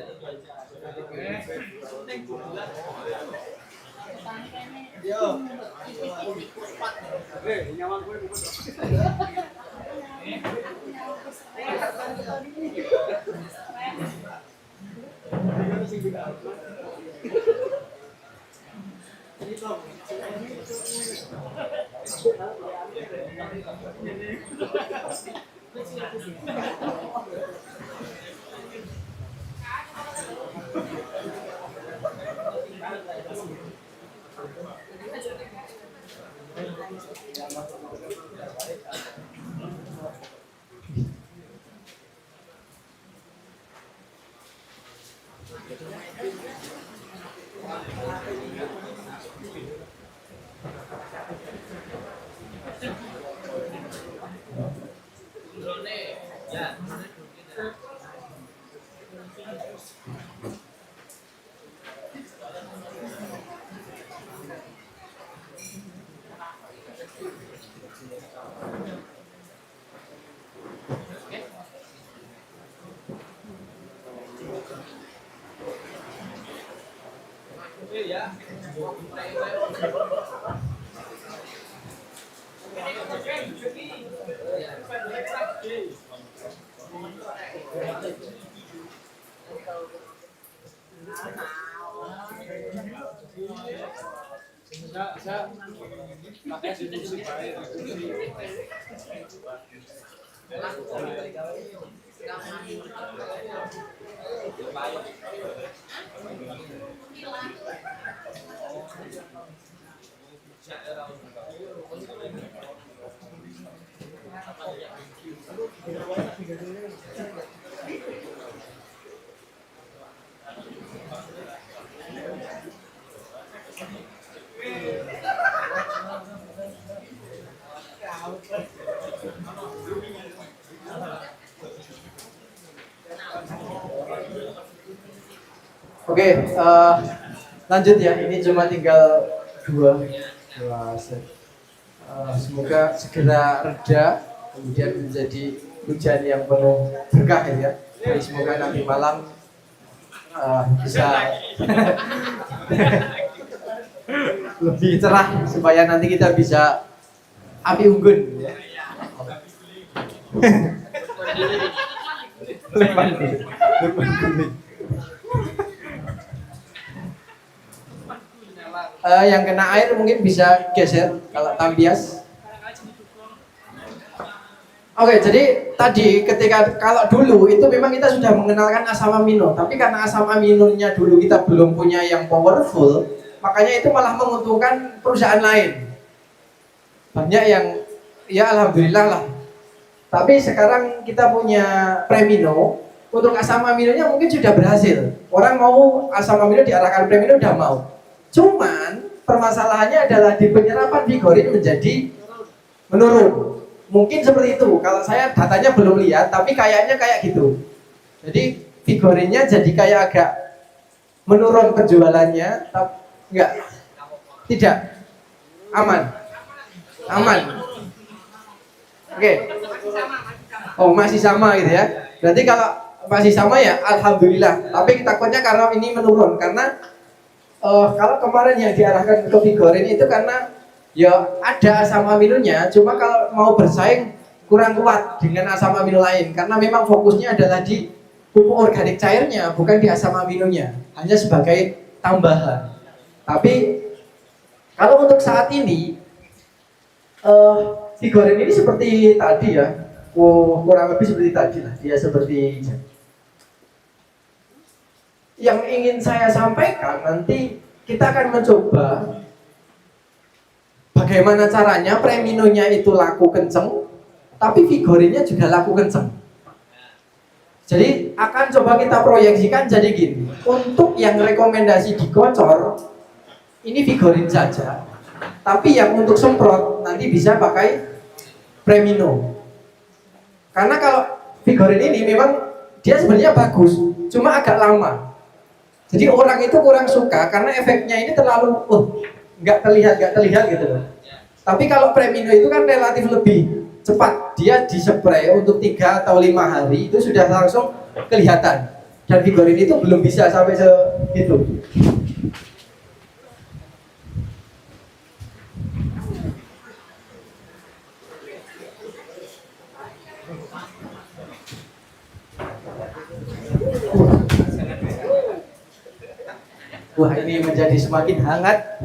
Oke, lanjut ya. Ini cuma tinggal dua set. Semoga segera reda, kemudian menjadi hujan yang penuh berkah ya. Jadi semoga nanti malam bisa lebih cerah supaya nanti kita bisa api unggun. Ya. Lepas guling. Yang kena air mungkin bisa geser kalau tampias. Oke, jadi tadi ketika kalau dulu itu memang kita sudah mengenalkan asam amino, tapi karena asam aminonya dulu kita belum punya yang powerful, makanya itu malah menguntungkan perusahaan lain. Banyak yang ya alhamdulillah lah. Tapi sekarang kita punya Premino, untuk asam aminonya mungkin sudah berhasil. Orang mau asam amino diarahkan Premino udah mau. Cuman permasalahannya adalah di penyerapan Vigorin menjadi menurun. Mungkin seperti itu. Kalau saya datanya belum lihat, tapi kayaknya kayak gitu. Jadi Vigorinnya jadi kayak agak menurun penjualannya, tapi enggak. Tidak? Aman? Aman? Oke. Oh, masih sama gitu ya. Berarti kalau masih sama ya alhamdulillah. Tapi takutnya karena ini menurun karena kalau kemarin yang diarahkan ke Vigorin itu karena ya ada asam aminonya, cuma kalau mau bersaing kurang kuat dengan asam amino lain karena memang fokusnya adalah di pupuk organik cairnya, bukan di asam aminonya, hanya sebagai tambahan. Tapi kalau untuk saat ini Vigorin ini seperti tadi ya, kurang lebih seperti tadi lah, dia seperti yang ingin saya sampaikan. Nanti kita akan mencoba bagaimana caranya Preminonya itu laku kenceng, tapi Vigorinnya juga laku kenceng. Jadi akan coba kita proyeksikan jadi gini. Untuk yang rekomendasi dikocor, ini Vigorin saja. Tapi yang untuk semprot nanti bisa pakai Premino. Karena kalau Vigorin ini memang dia sebenarnya bagus, cuma agak lama. Jadi orang itu kurang suka karena efeknya ini terlalu nggak terlihat gitu loh. Tapi kalau Premino itu kan relatif lebih cepat, dia dispray untuk 3 atau 5 hari itu sudah langsung kelihatan. Dan Vigorin itu belum bisa sampai segitu. Wah, ini menjadi semakin hangat.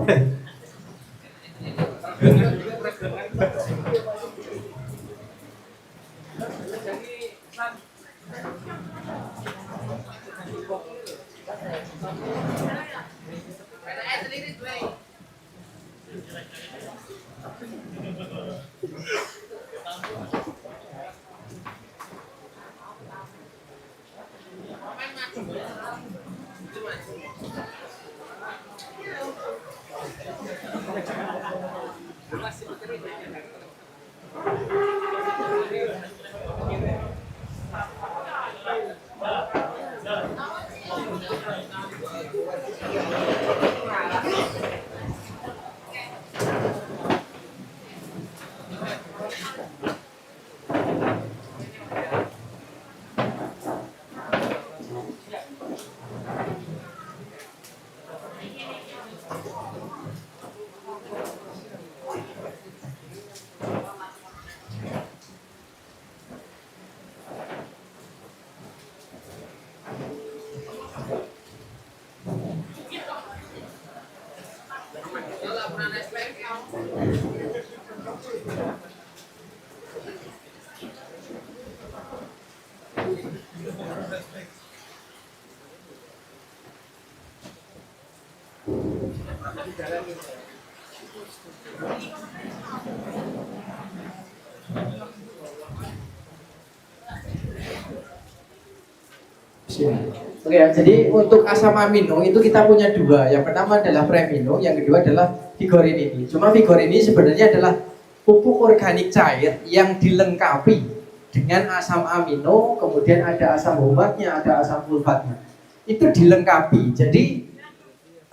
Oke ya, jadi untuk asam amino itu kita punya dua. Yang pertama adalah Premino, yang kedua adalah Vigorin ini. Cuma Vigorin ini sebenarnya adalah pupuk organik cair yang dilengkapi dengan asam amino, kemudian ada asam humatnya, ada asam sulfatnya. Itu dilengkapi. Jadi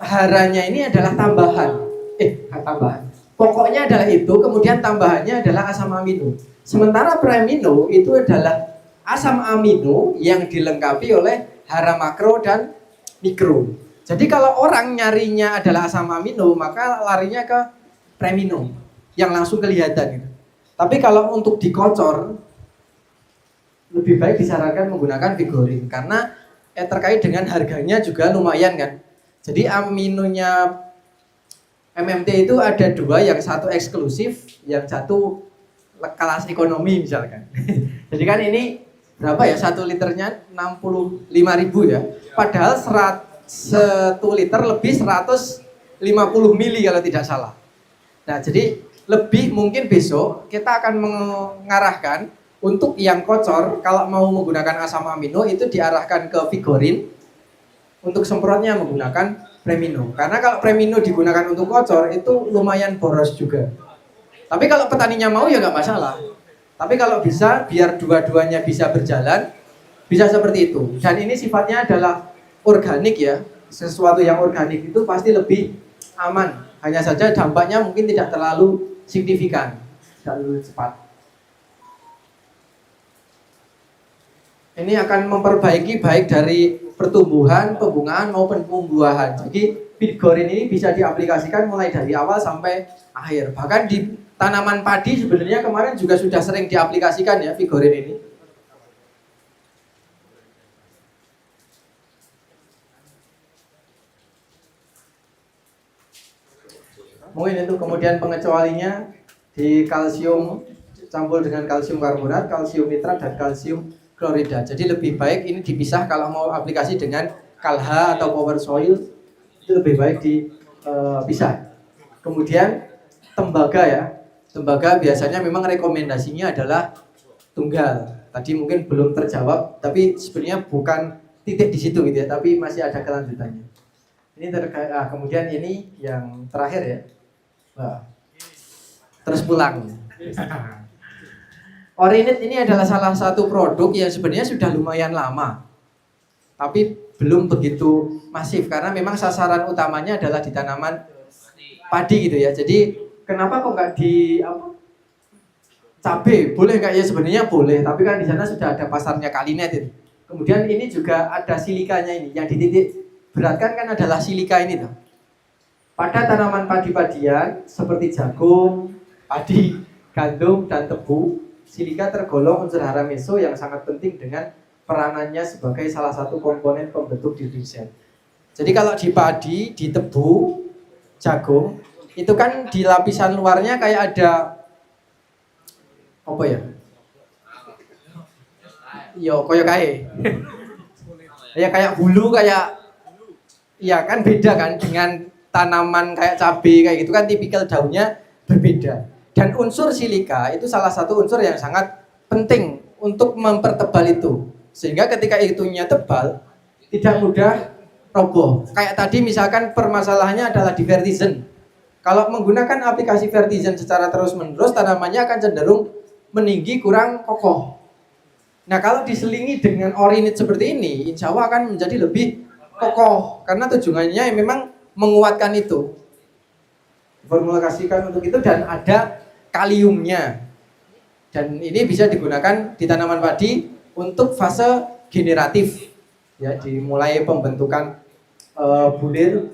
haranya ini adalah tambahan. Tambahan. Pokoknya adalah itu, kemudian tambahannya adalah asam amino. Sementara Premino itu adalah asam amino yang dilengkapi oleh hara makro dan mikro. Jadi kalau orang nyarinya adalah asam amino, maka larinya ke Premino yang langsung kelihatan gitu. Tapi kalau untuk dikocor, lebih baik disarankan menggunakan Vigorin karena terkait dengan harganya juga lumayan kan. Jadi aminonya MMT itu ada dua, yang satu eksklusif, yang satu kelas ekonomi misalkan. Jadi kan ini berapa ya, 1 liternya 65.000 ya, padahal 1 liter lebih 150 mili kalau tidak salah. Nah jadi lebih mungkin besok kita akan mengarahkan untuk yang kocor, kalau mau menggunakan asam amino itu diarahkan ke Vigorin, untuk semprotnya menggunakan Premino. Karena kalau Premino digunakan untuk kocor itu lumayan boros juga. Tapi kalau petaninya mau ya nggak masalah. Tapi kalau bisa, biar dua-duanya bisa berjalan, bisa seperti itu. Dan ini sifatnya adalah organik ya. Sesuatu yang organik itu pasti lebih aman Hanya saja dampaknya mungkin tidak terlalu signifikan, tidak terlalu cepat. Ini akan memperbaiki baik dari pertumbuhan, pembungaan maupun pembuahan. Jadi Bitgorin ini bisa diaplikasikan mulai dari awal sampai akhir. Bahkan di tanaman padi sebenarnya kemarin juga sudah sering diaplikasikan ya Bitgorin ini. Mungkin itu kemudian pengecualinya di kalsium campur dengan kalsium karbonat, kalsium nitrat dan kalsium klorida. Jadi lebih baik ini dipisah kalau mau aplikasi dengan Kalha atau Power Soil itu lebih baik dipisah. Kemudian tembaga ya. Tembaga biasanya memang rekomendasinya adalah tunggal. Tadi mungkin belum terjawab, tapi sebenarnya bukan titik di situ gitu ya, tapi masih ada kelanjutannya. Ini terkait kemudian ini yang terakhir ya. Wah. Terus pulang. Orinit ini adalah salah satu produk yang sebenarnya sudah lumayan lama, tapi belum begitu masif karena memang sasaran utamanya adalah di tanaman padi gitu ya. Jadi kenapa kok nggak di cabai? Boleh nggak ya sebenarnya boleh, tapi kan di sana sudah ada pasarnya Kalinet itu. Kemudian ini juga ada silikanya ini, yang dititik beratkan kan adalah silika ini tuh. Pada tanaman padi-padian seperti jagung, padi, gandum dan tebu, silika tergolong unsur hara meso yang sangat penting dengan peranannya sebagai salah satu komponen pembentuk dinding sel. Jadi kalau di padi, di tebu, jagung, itu kan di lapisan luarnya kayak ada apa ya? Yo koyo kae. Ya kayak bulu kayak ya kan beda kan dengan tanaman kayak cabai kayak gitu kan tipikal daunnya berbeda. Dan unsur silika itu salah satu unsur yang sangat penting untuk mempertebal itu. Sehingga ketika itunya tebal, tidak mudah roboh. Kayak tadi misalkan permasalahannya adalah di vertizen. Kalau menggunakan aplikasi vertizen secara terus-menerus, tanamannya akan cenderung meninggi, kurang kokoh. Nah kalau diselingi dengan orinit seperti ini, insya Allah akan menjadi lebih kokoh. Karena tujuannya memang menguatkan itu. Formulasikan untuk itu dan ada kaliumnya, dan ini bisa digunakan di tanaman padi untuk fase generatif ya, dimulai pembentukan bulir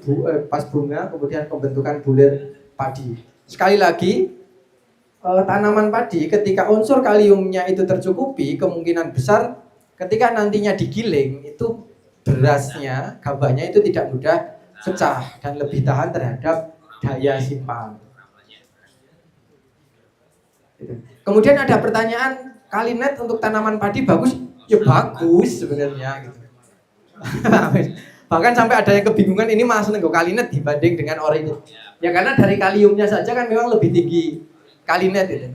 pas bunga, kemudian pembentukan bulir padi. Sekali lagi tanaman padi ketika unsur kaliumnya itu tercukupi, kemungkinan besar ketika nantinya digiling itu berasnya, gabahnya itu tidak mudah pecah dan lebih tahan terhadap daya simpan. Kemudian ada pertanyaan, Kalinet untuk tanaman padi bagus? Ya bagus sebenarnya gitu. Bahkan sampai ada yang kebingungan ini mas nenggo Kalinet dibanding dengan orinit. Ya karena dari kaliumnya saja kan memang lebih tinggi Kalinet itu.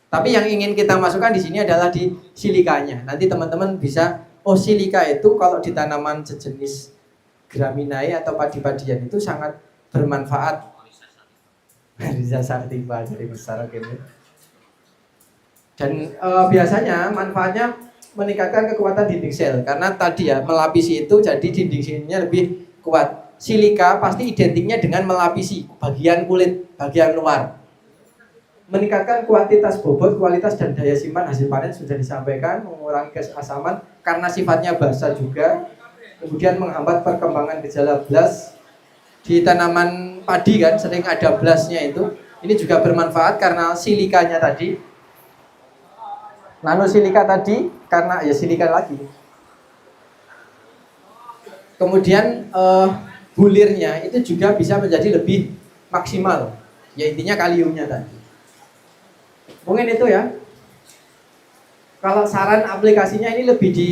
Tapi yang ingin kita masukkan di sini adalah di silikanya. Nanti teman-teman bisa, oh silika itu kalau di tanaman sejenis Graminae atau padi-padian itu sangat bermanfaat. Riza Sartiba jadi besar oke. Dan biasanya manfaatnya meningkatkan kekuatan dinding sel karena tadi ya melapisi itu jadi dinding selnya lebih kuat. Silika pasti identiknya dengan melapisi bagian kulit bagian luar. Meningkatkan kuantitas bobot, kualitas dan daya simpan hasil panen sudah disampaikan, mengurangi keasaman karena sifatnya basah juga. Kemudian menghambat perkembangan gejala blast. Di tanaman padi kan sering ada blastnya itu. Ini juga bermanfaat karena silikanya tadi. Nanosilika tadi karena ya silika lagi. Kemudian bulirnya itu juga bisa menjadi lebih maksimal. Ya intinya kaliumnya tadi. Mungkin itu ya. Kalau saran aplikasinya ini lebih di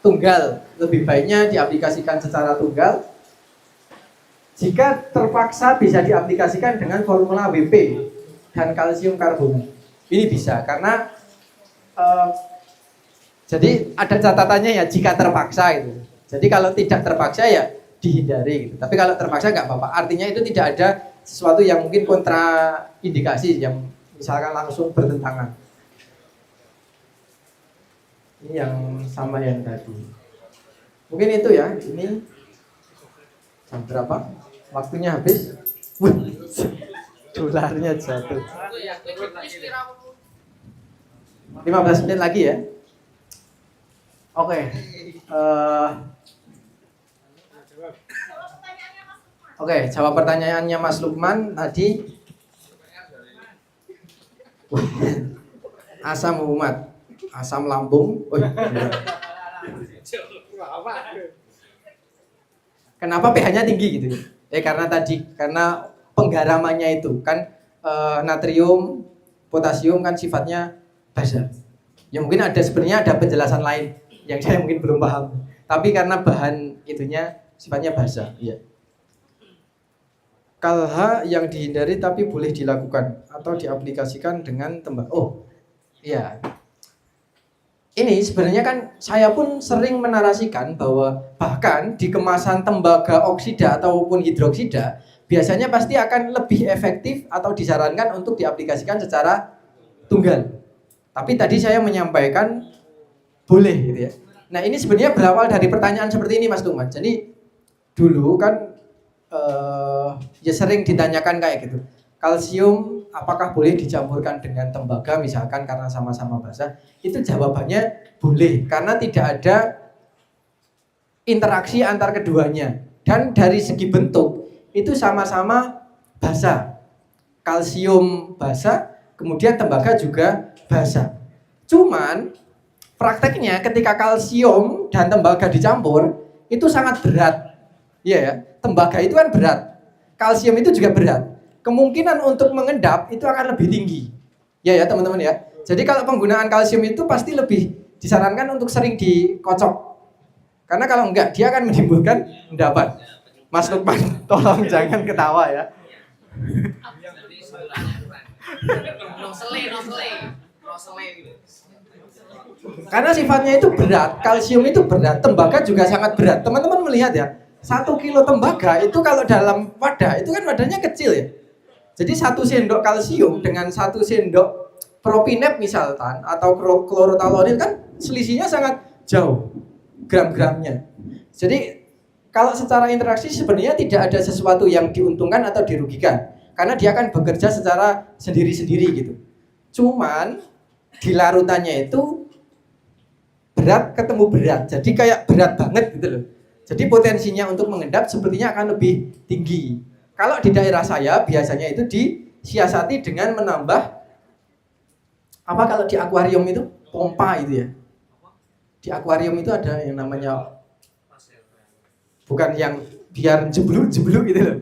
tunggal, lebih baiknya diaplikasikan secara tunggal. Jika terpaksa bisa diaplikasikan dengan formula WP dan kalsium karbonat. Ini bisa karena jadi ada catatannya ya jika terpaksa itu. Jadi kalau tidak terpaksa ya dihindari gitu. Tapi kalau terpaksa nggak apa-apa. Artinya itu tidak ada sesuatu yang mungkin kontraindikasi yang misalkan langsung bertentangan. Ini yang sama yang tadi. Mungkin itu ya. Ini jam berapa? Waktunya habis. Wih, dolarnya jatuh. 15 menit lagi ya. Oke. Oke, jawab pertanyaannya Mas Lukman tadi. Asam umat, asam lambung. Kenapa pH-nya tinggi gitu? Karena penggaramannya itu kan natrium, potasium kan sifatnya basa. Ya mungkin sebenarnya ada penjelasan lain yang saya mungkin belum paham. Tapi karena bahan itunya sifatnya basa, ya. KLH yang dihindari tapi boleh dilakukan atau diaplikasikan dengan tembakau. Oh, iya. Ini sebenarnya kan saya pun sering menarasikan bahwa bahkan di kemasan tembaga oksida ataupun hidroksida biasanya pasti akan lebih efektif atau disarankan untuk diaplikasikan secara tunggal. Tapi tadi saya menyampaikan boleh gitu ya. Nah ini sebenarnya berawal dari pertanyaan seperti ini Mas Lukman. Jadi dulu kan ya sering ditanyakan kayak gitu. Kalsium apakah boleh dicampurkan dengan tembaga misalkan karena sama-sama basah? Itu jawabannya boleh karena tidak ada interaksi antar keduanya. Dan dari segi bentuk itu sama-sama basah. Kalsium basah, kemudian tembaga juga basah. Cuman prakteknya ketika kalsium dan tembaga dicampur itu sangat berat. Iya ya, tembaga itu kan berat. Kalsium itu juga berat. Kemungkinan untuk mengendap itu akan lebih tinggi. Ya teman-teman ya. Jadi kalau penggunaan kalsium itu pasti lebih disarankan untuk sering dikocok. Karena kalau enggak dia akan menimbulkan endapan. Mas Lukman, tolong jangan ketawa ya. Karena sifatnya itu berat, kalsium itu berat, tembaga juga sangat berat. Teman-teman melihat ya, 1 kilo tembaga itu kalau dalam wadah itu kan wadahnya kecil ya. Jadi 1 sendok kalsium dengan 1 sendok propinep misalkan atau klorotalonil kan selisihnya sangat jauh gram-gramnya. Jadi kalau secara interaksi sebenarnya tidak ada sesuatu yang diuntungkan atau dirugikan karena dia akan bekerja secara sendiri-sendiri gitu. Cuman di larutannya itu berat ketemu berat. Jadi kayak berat banget gitu loh. Jadi potensinya untuk mengendap sepertinya akan lebih tinggi. Kalau di daerah saya biasanya itu disiasati dengan menambah apa kalau di akuarium itu pompa itu ya. Di akuarium itu ada yang namanya bukan yang biar jebluk gitu loh.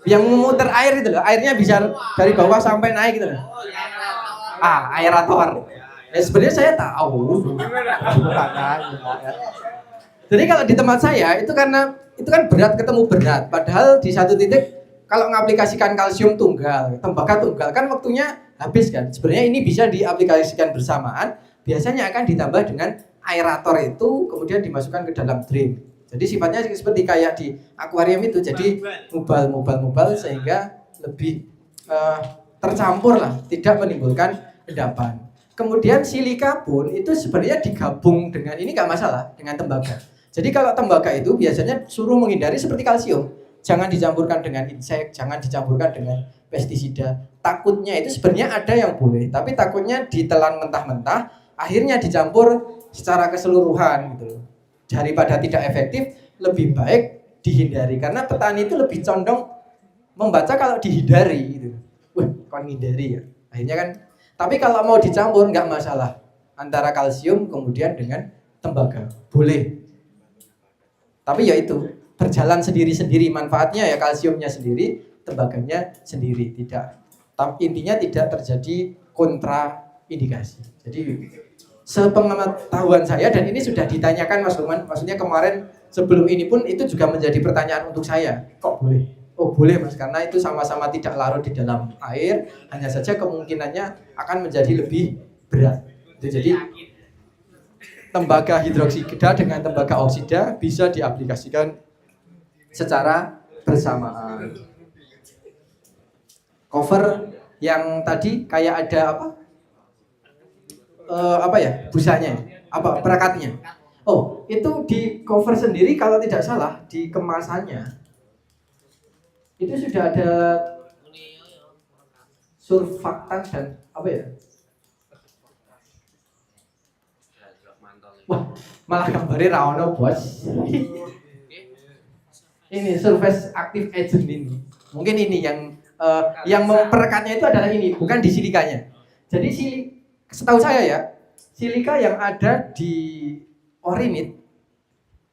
Yang memutar air itu loh, airnya bisa dari bawah sampai naik gitu loh. Aerator. Ya sebenarnya saya tahu. Jadi kalau di tempat saya itu karena itu kan berat ketemu berat. Padahal di satu titik kalau mengaplikasikan kalsium tunggal, tembaga tunggal kan waktunya habis kan. Sebenarnya ini bisa diaplikasikan bersamaan. Biasanya akan ditambah dengan aerator itu kemudian dimasukkan ke dalam drain. Jadi sifatnya seperti kayak di akuarium itu. Jadi mubal sehingga lebih tercampur lah, tidak menimbulkan endapan. Kemudian silika pun itu sebenarnya digabung dengan ini nggak masalah dengan tembaga. Jadi kalau tembaga itu biasanya suruh menghindari seperti kalsium. Jangan dicampurkan dengan insek, jangan dicampurkan dengan pestisida. Takutnya itu sebenarnya ada yang boleh, tapi takutnya ditelan mentah-mentah, akhirnya dicampur secara keseluruhan gitu loh. Daripada tidak efektif, lebih baik dihindari karena petani itu lebih condong membaca kalau dihindari gitu. Wah, kon hindari ya. Akhirnya kan, tapi kalau mau dicampur nggak masalah antara kalsium kemudian dengan tembaga, boleh. Tapi ya itu berjalan sendiri-sendiri, manfaatnya ya kalsiumnya sendiri, tembaganya sendiri, tidak. Tapi intinya tidak terjadi kontraindikasi. Jadi sepengetahuan saya dan ini sudah ditanyakan Mas Lukman, maksudnya kemarin sebelum ini pun itu juga menjadi pertanyaan untuk saya. Kok boleh? Oh boleh Mas, karena itu sama-sama tidak larut di dalam air, hanya saja kemungkinannya akan menjadi lebih berat. Jadi tembaga hidroksida dengan tembaga oksida bisa diaplikasikan secara bersamaan. Cover yang tadi kayak ada apa ya busanya, apa perakatnya. Oh itu di cover sendiri kalau tidak salah di kemasannya itu sudah ada surfaktan dan apa ya? Wah, malah gambarnya rawono bos. Ini surface active agent ini. Mungkin ini yang memperekatnya itu adalah ini, bukan di silikanya. Jadi setahu saya ya, silika yang ada di Orinit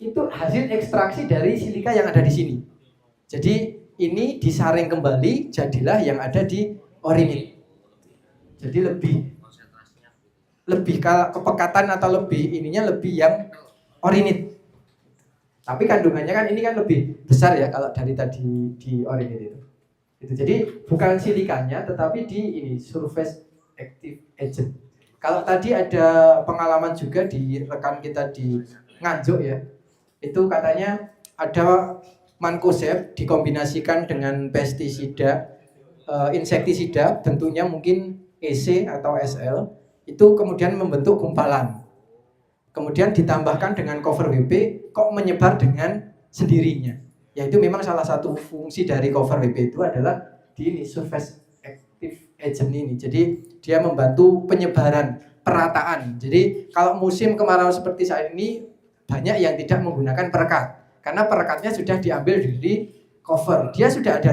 itu hasil ekstraksi dari silika yang ada di sini. Jadi ini disaring kembali, jadilah yang ada di Orinit. Jadi lebih kepekatan atau lebih ininya lebih yang Orinit. Tapi kandungannya kan ini kan lebih besar ya kalau dari tadi di Orinit itu. Jadi bukan silikanya tetapi di ini surface active agent. Kalau tadi ada pengalaman juga di rekan kita di Nganjuk ya. Itu katanya ada mancozeb dikombinasikan dengan pestisida, insektisida, bentuknya mungkin EC atau SL, itu kemudian membentuk gumpalan. Kemudian ditambahkan dengan cover WP, kok menyebar dengan sendirinya. Yaitu memang salah satu fungsi dari cover WP itu adalah di ini surface active agent ini. Jadi dia membantu penyebaran, perataan. Jadi kalau musim kemarau seperti saat ini banyak yang tidak menggunakan perekat karena perekatnya sudah diambil dari cover. Dia sudah ada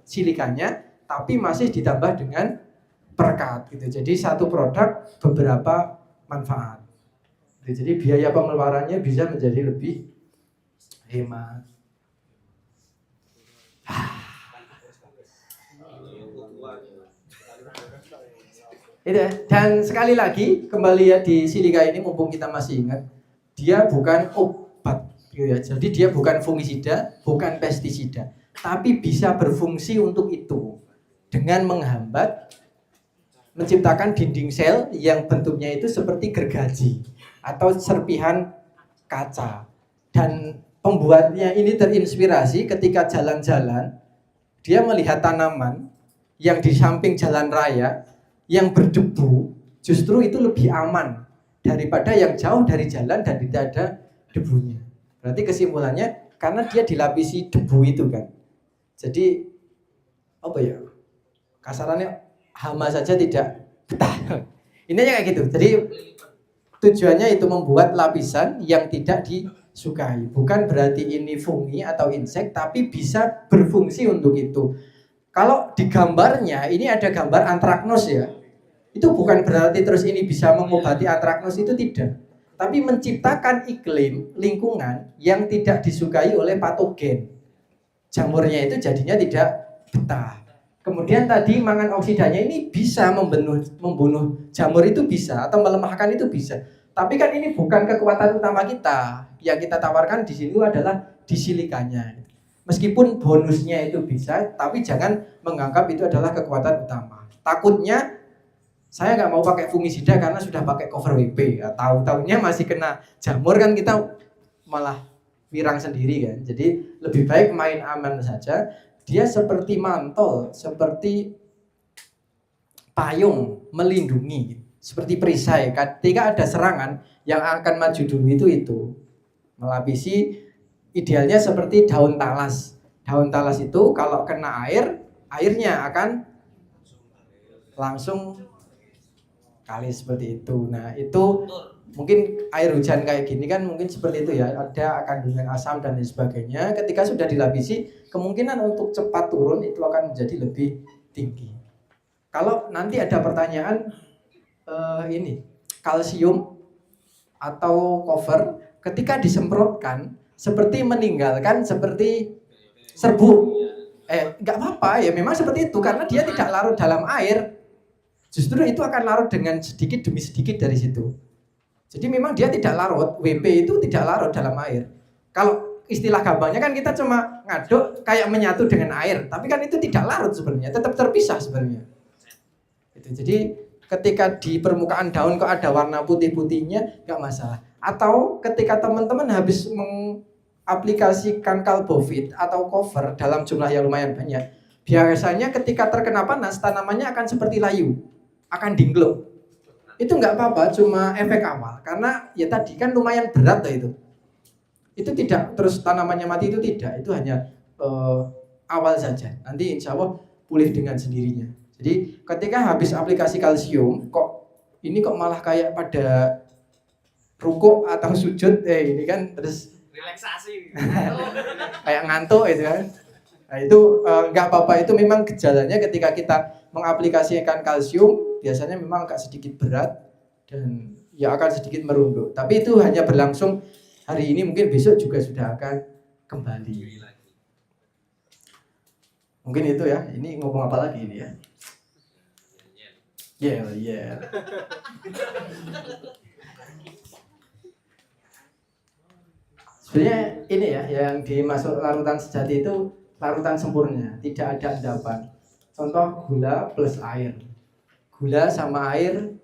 silikanya tapi masih ditambah dengan perekat gitu. Jadi satu produk beberapa manfaat. Jadi biaya pengeluarannya bisa menjadi lebih hemat. Itu ya. Dan sekali lagi kembali ya di silika ini mumpung kita masih ingat, dia bukan obat gitu ya. Jadi dia bukan fungisida, bukan pestisida, tapi bisa berfungsi untuk itu dengan menghambat menciptakan dinding sel yang bentuknya itu seperti gergaji atau serpihan kaca. Dan pembuatnya ini terinspirasi ketika jalan-jalan, dia melihat tanaman yang di samping jalan raya yang berdebu, justru itu lebih aman daripada yang jauh dari jalan dan tidak ada debunya. Berarti kesimpulannya karena dia dilapisi debu itu kan. Jadi apa ya? Kasarannya hama saja tidak betah. Ini kayak gitu. Jadi tujuannya itu membuat lapisan yang tidak disukai. Bukan berarti ini fungi atau insek, tapi bisa berfungsi untuk itu. Kalau di gambarnya ini ada gambar antraknos ya. Itu bukan berarti terus ini bisa mengobati antraknos, itu tidak. Tapi menciptakan iklim, lingkungan yang tidak disukai oleh patogen. Jamurnya itu jadinya tidak betah. Kemudian tadi mangan oksidanya ini bisa membunuh jamur itu bisa atau melemahkan itu bisa. Tapi kan ini bukan kekuatan utama kita. Yang kita tawarkan di sini adalah di silikanya. Meskipun bonusnya itu bisa, tapi jangan menganggap itu adalah kekuatan utama. Takutnya saya nggak mau pakai fungisida karena sudah pakai cover WP. Ya, tahu-tahunya masih kena jamur kan kita malah wirang sendiri kan. Jadi lebih baik main aman saja. Dia seperti mantel, seperti payung melindungi, seperti perisai. Ketika ada serangan yang akan maju dulu itu melapisi. Idealnya seperti daun talas. Daun talas itu kalau kena air, airnya akan langsung kali seperti itu. Nah itu mungkin air hujan kayak gini kan mungkin seperti itu ya. Ada kandungan asam dan lain sebagainya. Ketika sudah dilapisi, kemungkinan untuk cepat turun itu akan menjadi lebih tinggi. Kalau nanti ada pertanyaan ini kalsium atau cover ketika disemprotkan seperti meninggalkan seperti serbuk. Nggak apa-apa ya, memang seperti itu karena dia tidak larut dalam air. Justru itu akan larut dengan sedikit demi sedikit dari situ. Jadi memang dia tidak larut, WP itu tidak larut dalam air. Kalau istilah gampangnya kan kita cuma ngaduk kayak menyatu dengan air, tapi kan itu tidak larut sebenarnya, tetap terpisah sebenarnya. Jadi ketika di permukaan daun kok ada warna putih-putihnya nggak masalah. Atau ketika teman-teman habis mengaplikasikan Calbovit atau cover dalam jumlah yang lumayan banyak, biasanya ketika terkena panas tanamannya akan seperti layu, akan dinglok. Itu nggak apa-apa, cuma efek awal. Karena ya tadi kan lumayan berat itu. Itu tidak terus tanamannya mati, itu tidak. Itu hanya awal saja. Nanti insya Allah pulih dengan sendirinya. Jadi ketika habis aplikasi kalsium, ini kok malah kayak pada rukuk atau sujud, ini kan terus Relaksasi. kayak ngantuk itu kan. Nah itu nggak apa-apa, itu memang gejalanya ketika kita mengaplikasikan kalsium biasanya memang agak sedikit berat dan ya akan sedikit merunduk. Tapi itu hanya berlangsung hari ini, mungkin besok juga sudah akan kembali. Mungkin itu ya. Ini ngomong apa lagi ini ya? Yeah. Sebenarnya ini ya yang dimasuk larutan sejati itu larutan sempurna, tidak ada endapan. Contoh gula plus air. Gula sama air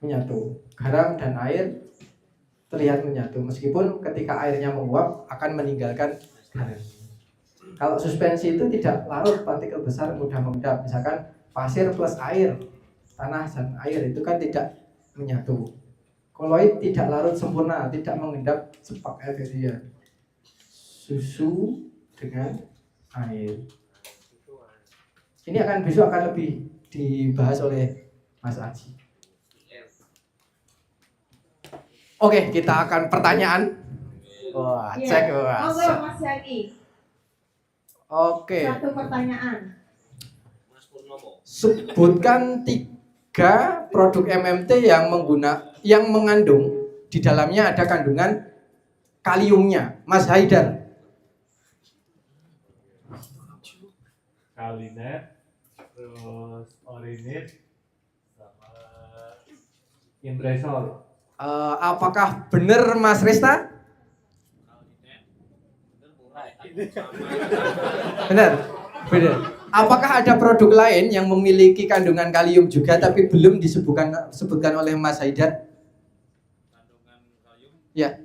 menyatu. Garam dan air terlihat menyatu meskipun ketika airnya menguap akan meninggalkan garam. Kalau suspensi itu tidak larut, partikel besar mudah mengendap. Misalkan pasir plus air, tanah dan air itu kan tidak menyatu. Koloid tidak larut sempurna, tidak mengendap sepak dia. Susu dengan air. Ini besok akan lebih dibahas oleh Mas Aji. Oke, kita akan pertanyaan. Wah, cek wah. Mas Yaki. Oke. Satu pertanyaan. Mas Purnomo. Sebutkan 3 produk MMT yang mengandung di dalamnya ada kandungan kaliumnya. Mas Haidar. Kalinet, terus orinit, sama indresol. Apakah benar Mas Resta? Benar. Apakah ada produk lain yang memiliki kandungan kalium juga tapi belum disebutkan oleh Mas Haidar? Kandungan kalium? Ya.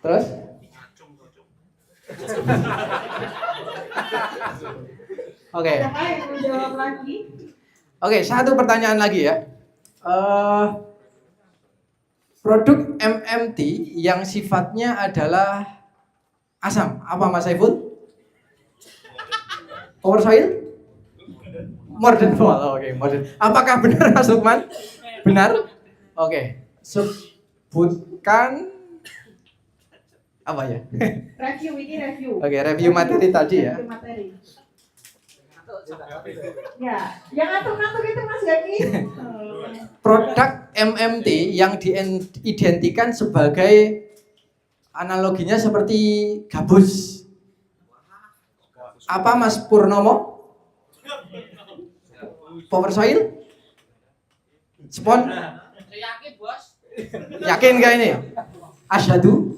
Terus? Oke. Siapa yang mau jawab lagi? Oke, satu pertanyaan lagi ya. Produk MMT yang sifatnya adalah asam, apa Mas Saiful? Power soil? Modern wall. Oke, modern. Apakah benar Mas Lukman? Benar? Oke. Sebutkan apa ya? Review ini review. Oke, review materi tadi ya. Review materi. Ya, yang ngantuk-ngantuk itu Mas Yaki. Produk MMT yang diidentikan sebagai analoginya seperti gabus. Apa Mas Purnomo? Power soil? Spon? Yakin bos. Yakin gak ini? Asyhadu.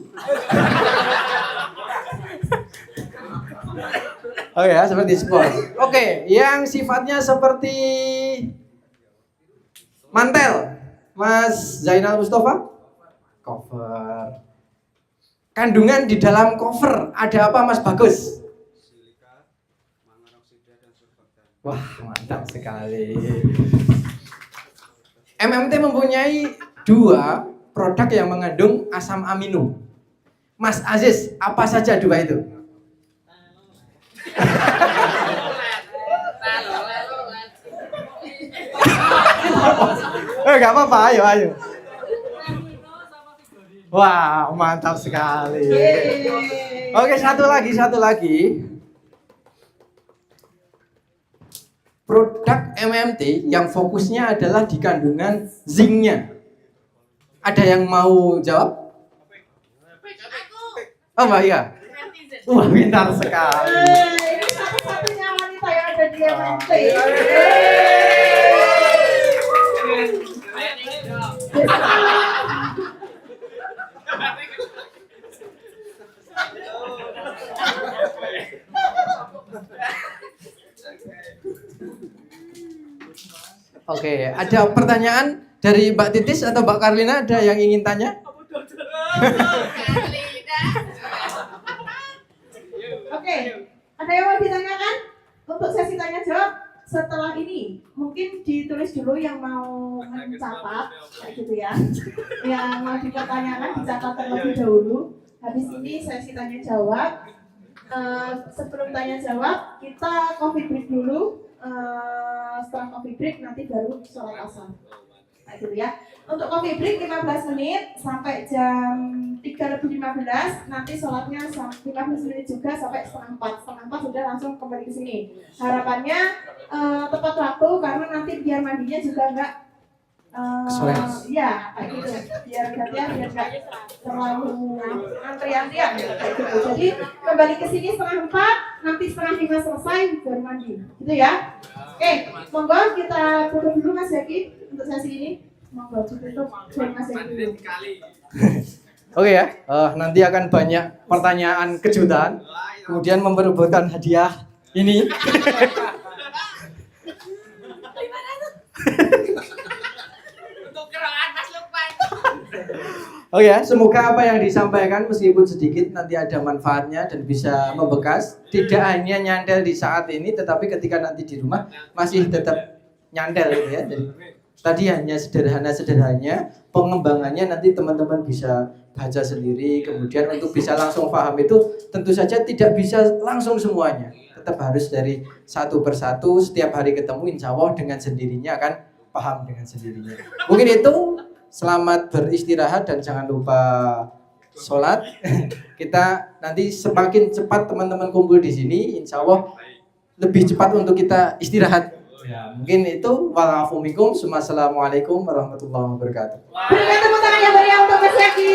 Oh ya, seperti spon. Oke, yang sifatnya seperti mantel, Mas Zainal Mustafa? Cover. Kandungan di dalam cover ada apa Mas Bagus? Silika, mangan-oksida, dan surfaktan. Wah, mantap sekali. MMT mempunyai 2 produk yang mengandung asam amino. Mas Aziz, apa saja 2 itu? Gak apa-apa, ayo. Wah, mantap sekali. Oke, satu lagi. Produk MMT yang fokusnya adalah di kandungan zincnya. Ada yang mau jawab? Oh, Mbak Ika. Wah, pintar sekali. Ini satu-satunya wanita yang ada di MMT. Oke, ada pertanyaan dari Mbak Titis atau Mbak Karlina, ada yang ingin tanya? Oke, ada yang mau ditanyakan? Untuk sesi tanya jawab, setelah ini mungkin ditulis dulu yang mau mencatat kayak gitu ya. Yang mau dipertanyakan dicatat terlebih dahulu. Habis ini sesi tanya jawab. Sebelum tanya jawab kita coffee break dulu. Setelah coffee break nanti baru sholat asar. Kayak gitu ya. Untuk coffee break 15 menit sampai jam 3:15. Nanti sholatnya 15 menit juga sampai setengah 4. Setengah 4 sudah langsung kembali ke sini. Harapannya tepat waktu karena nanti biar mandinya juga enggak ya kayak gitu. Biar gantian biar enggak terlalu antrian-antrian kayak gitu. Jadi kembali ke sini setengah 4, nanti setengah 5 selesai baru mandi. Gitu ya. Oke, monggo kita tutup dulu Mas Zaki untuk sesi ini. Monggo tutup dari Mas Zaki dulu. Oke ya, nanti akan banyak pertanyaan kejutan, kemudian memperebutkan hadiah ini. Untuk keroan Mas Lukman. Oke ya, semoga apa yang disampaikan meskipun sedikit nanti ada manfaatnya dan bisa membekas. Tidak hanya nyantel di saat ini, tetapi ketika nanti di rumah masih tetap nyantel ya. Jadi tadi hanya sederhana-sederhana, pengembangannya nanti teman-teman bisa baca sendiri. Kemudian untuk bisa langsung paham itu tentu saja tidak bisa langsung semuanya. Tetap harus dari satu persatu, setiap hari ketemu insya Allah dengan sendirinya akan paham dengan sendirinya. Mungkin itu. Selamat beristirahat dan jangan lupa sholat. Kita nanti semakin cepat teman-teman kumpul di sini, insya Allah lebih cepat untuk kita istirahat. Ya, mungkin itu. Wa'alaikumsalam. Wassalamualaikum warahmatullahi wabarakatuh. Berikan tepuk tangan yang meriah untuk Mas Zaki.